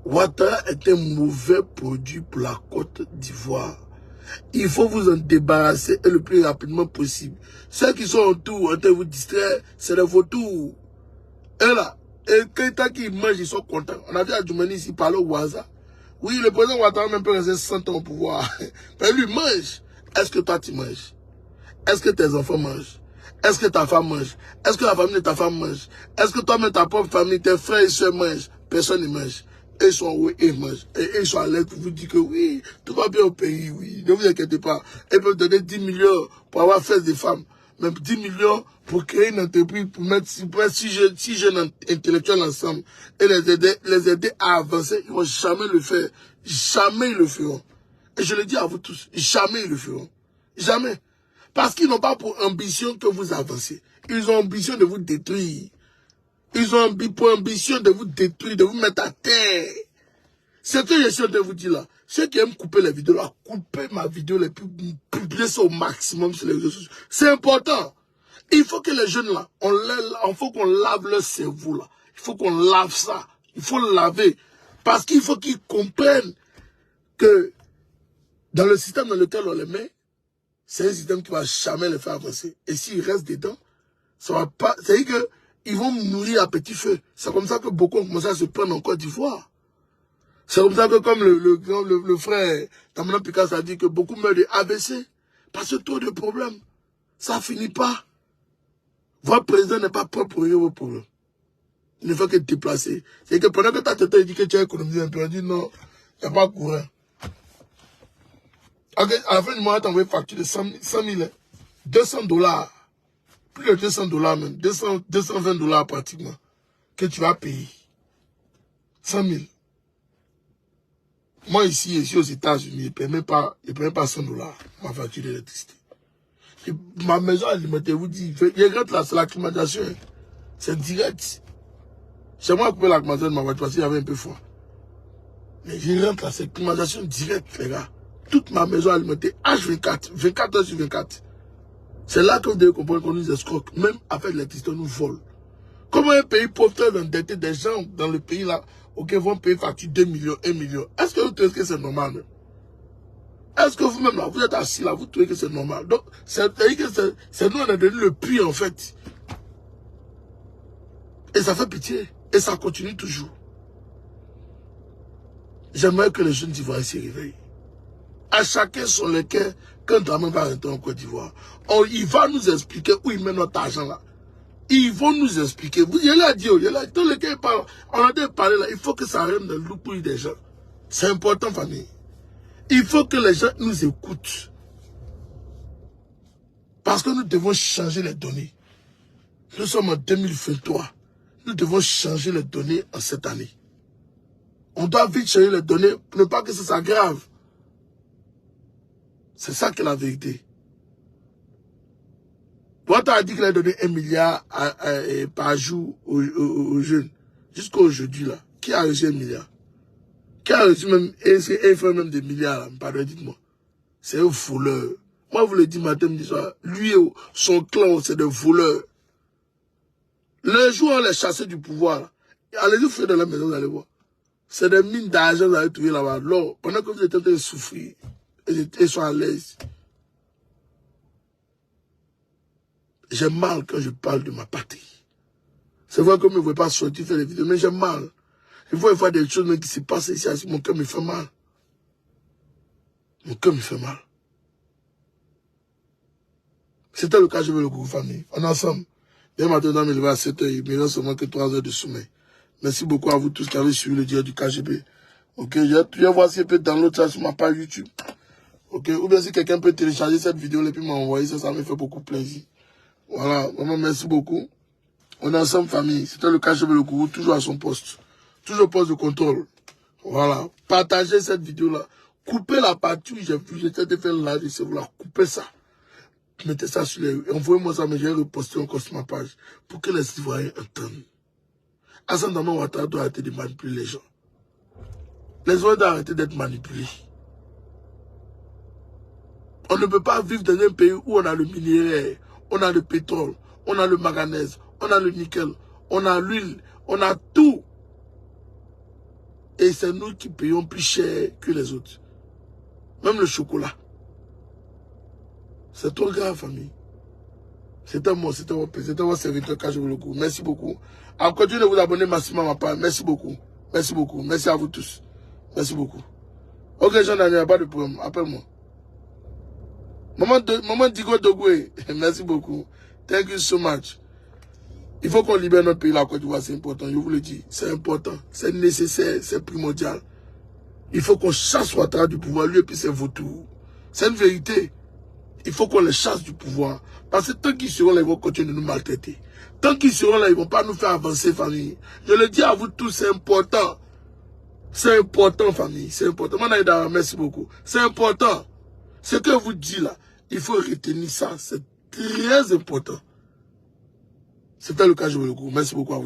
Ouattara est un mauvais produit pour la Côte d'Ivoire. Il faut vous en débarrasser et le plus rapidement possible. Ceux qui sont autour, en train de vous distraire, c'est de vos tours. Et là, et quand ils mangent, ils sont contents. On a vu à Djoumani ici parler au Ouaza. Oui, le président Ouattara même peut rester 100 ans au pouvoir. Mais lui mange. Est-ce que toi tu manges? Est-ce que tes enfants mangent? Est-ce que ta femme mange? Est-ce que la famille de ta femme mange? Est-ce que toi-même, ta propre famille, tes frères et soeurs mangent? Personne ne mange. Et ils sont oui, ils mangent. Et ils sont à l'aise pour vous dire que oui, tout va bien au pays, oui. Ne vous inquiétez pas. Ils peuvent donner 10 millions pour avoir fait des femmes. Même 10 millions pour créer une entreprise, pour mettre 6 jeunes intellectuels ensemble et les aider à avancer. Ils ne vont jamais le faire. Jamais ils le feront. Et je le dis à vous tous, jamais ils le feront. Jamais. Parce qu'ils n'ont pas pour ambition que vous avancez. Ils ont ambition de vous détruire. Ils ont pour ambition de vous détruire, de vous mettre à terre. C'est ce que je suis en train de vous dire là. Ceux qui aiment couper les vidéos là, coupez ma vidéo, les publiez ça au maximum sur les réseaux sociaux. C'est important. Il faut que les jeunes là, il faut qu'on lave leur cerveau là. Il faut qu'on lave ça. Il faut le laver. Parce qu'il faut qu'ils comprennent que dans le système dans lequel on les met, c'est un système qui ne va jamais les faire avancer. Et s'ils restent dedans, ça va pas. C'est-à-dire qu'ils vont mourir à petit feu. C'est comme ça que beaucoup ont commencé à se prendre en Côte d'Ivoire. C'est comme ça que comme le frère Tamana Picasso a dit que beaucoup meurent de AVC. Parce que trop de problèmes. Ça finit pas. Votre président n'est pas propre pour vos problèmes. Il ne fait que te déplacer. C'est que pendant que ta tête dit que tu as économisé un peu, on dit non, il n'y a pas de courant. Okay, à la fin du mois, tu as envoyé une facture de 100 000, $200. Plus de $200 même. 220 $ pratiquement. Que tu vas payer. 100 000. Moi ici aux États-Unis, je ne paye pas $100 ma facture d'électricité. Ma maison alimentaire, vous dit, il regrette là, c'est la climatisation. C'est direct. Chez moi, couper la climatisation de ma voiture parce qu'il y avait un peu froid. Mais je rentre là, c'est climatisation directe, les gars. Toute ma maison alimentaire, H24, 24 heures sur 24. C'est là que vous devez comprendre qu'on nous escroque. Même avec l'électricité, on nous vole. Comment un pays pauvre peut endetter des gens dans le pays là, ok, vont payer facture 2 millions, 1 million. Est-ce que vous trouvez que c'est normal même? Est-ce que vous-même là, vous êtes assis là, vous trouvez que c'est normal? Donc, c'est nous, on a donné le prix en fait. Et ça fait pitié. Et ça continue toujours. J'aimerais que les jeunes d'Ivoire se réveillent. À chacun son lequel, quand Dramane va rentrer en Côte d'Ivoire, il va nous expliquer où il met notre argent là. Ils vont nous expliquer. Il a dit, dans lequel on a déjà parlé là, il faut que ça rentre dans le loup des gens. C'est important, famille. Il faut que les gens nous écoutent. Parce que nous devons changer les données. Nous sommes en 2023. Nous devons changer les données en cette année. On doit vite changer les données pour ne pas que ça s'aggrave. C'est ça qui est la vérité. Ouattara a dit qu'il a donné 1 milliard par jour aux jeunes. Jusqu'à aujourd'hui, là. Qui a reçu 1 milliard? Qui a reçu même, et fait même des milliards, là? Pardon, dites-moi. C'est un voleur. Moi, vous le dites matin, midi, soir. Lui et son clan, c'est des voleurs. Le jour où on les chassait du pouvoir, là. Allez-y, faites dans la maison, vous allez voir. C'est des mines d'argent, vous allez trouver là-bas. L'or, pendant que vous êtes en train de souffrir, ils sont à l'aise. J'ai mal quand je parle de ma patrie. C'est vrai que je ne veux pas sortir faire des vidéos, mais j'ai mal. Il faut voir des choses qui se passent ici, mon cœur me fait mal. Mon cœur me fait mal. C'était le cas, je veux le groupe famille. On est ensemble. Dès maintenant, il va à 7 h, il me reste seulement que 3 heures de sommeil. Merci beaucoup à vous tous qui avez suivi le direct du KGB. Ok, je vais voir si je peux download ça sur ma page YouTube. Ok, ou bien si quelqu'un peut télécharger cette vidéo et puis m'envoyer ça, ça me fait beaucoup plaisir. Voilà, vraiment merci beaucoup. On est ensemble, famille. C'était le KGB le Kourou, toujours à son poste. Toujours au poste de contrôle. Voilà. Partagez cette vidéo-là. Coupez la partie où j'ai vu, j'étais de faire live, c'est vous la coupez ça. Mettez ça sur les... Envoyez-moi ça, mais je vais reposter encore sur ma page. Pour que les Ivoiriens entendent. Hassan Dramane Ouattara doit arrêter de manipuler les gens. Les Ivoiriens doivent arrêter d'être manipulés. On ne peut pas vivre dans un pays où on a le minerai, on a le pétrole, on a le manganèse, on a le nickel, on a l'huile, on a tout. Et c'est nous qui payons plus cher que les autres. Même le chocolat. C'est trop grave, famille. C'était moi, c'était votre serviteur KGB le Kourou. Merci beaucoup. Continuez de vous abonner massivement à ma page. Merci beaucoup. Merci beaucoup. Merci à vous tous. Merci beaucoup. Ok, Jean-Daniel, il n'y a pas de problème. Appelle-moi. Maman Digo Dogoué, merci beaucoup. Thank you so much. Il faut qu'on libère notre pays, la Côte d'Ivoire, c'est important. Je vous le dis, c'est important. C'est nécessaire, c'est primordial. Il faut qu'on chasse Ouattara du pouvoir, lui et puis c'est vautours. C'est une vérité. Il faut qu'on les chasse du pouvoir. Parce que tant qu'ils seront là, ils vont continuer de nous maltraiter. Tant qu'ils seront là, ils ne vont pas nous faire avancer, famille. Je le dis à vous tous, c'est important. C'est important, famille. C'est important. Manaïda, merci beaucoup. C'est important. Ce que vous dites là, il faut retenir ça. C'est très important. C'était le cas, je vous le dis. Merci beaucoup à vous.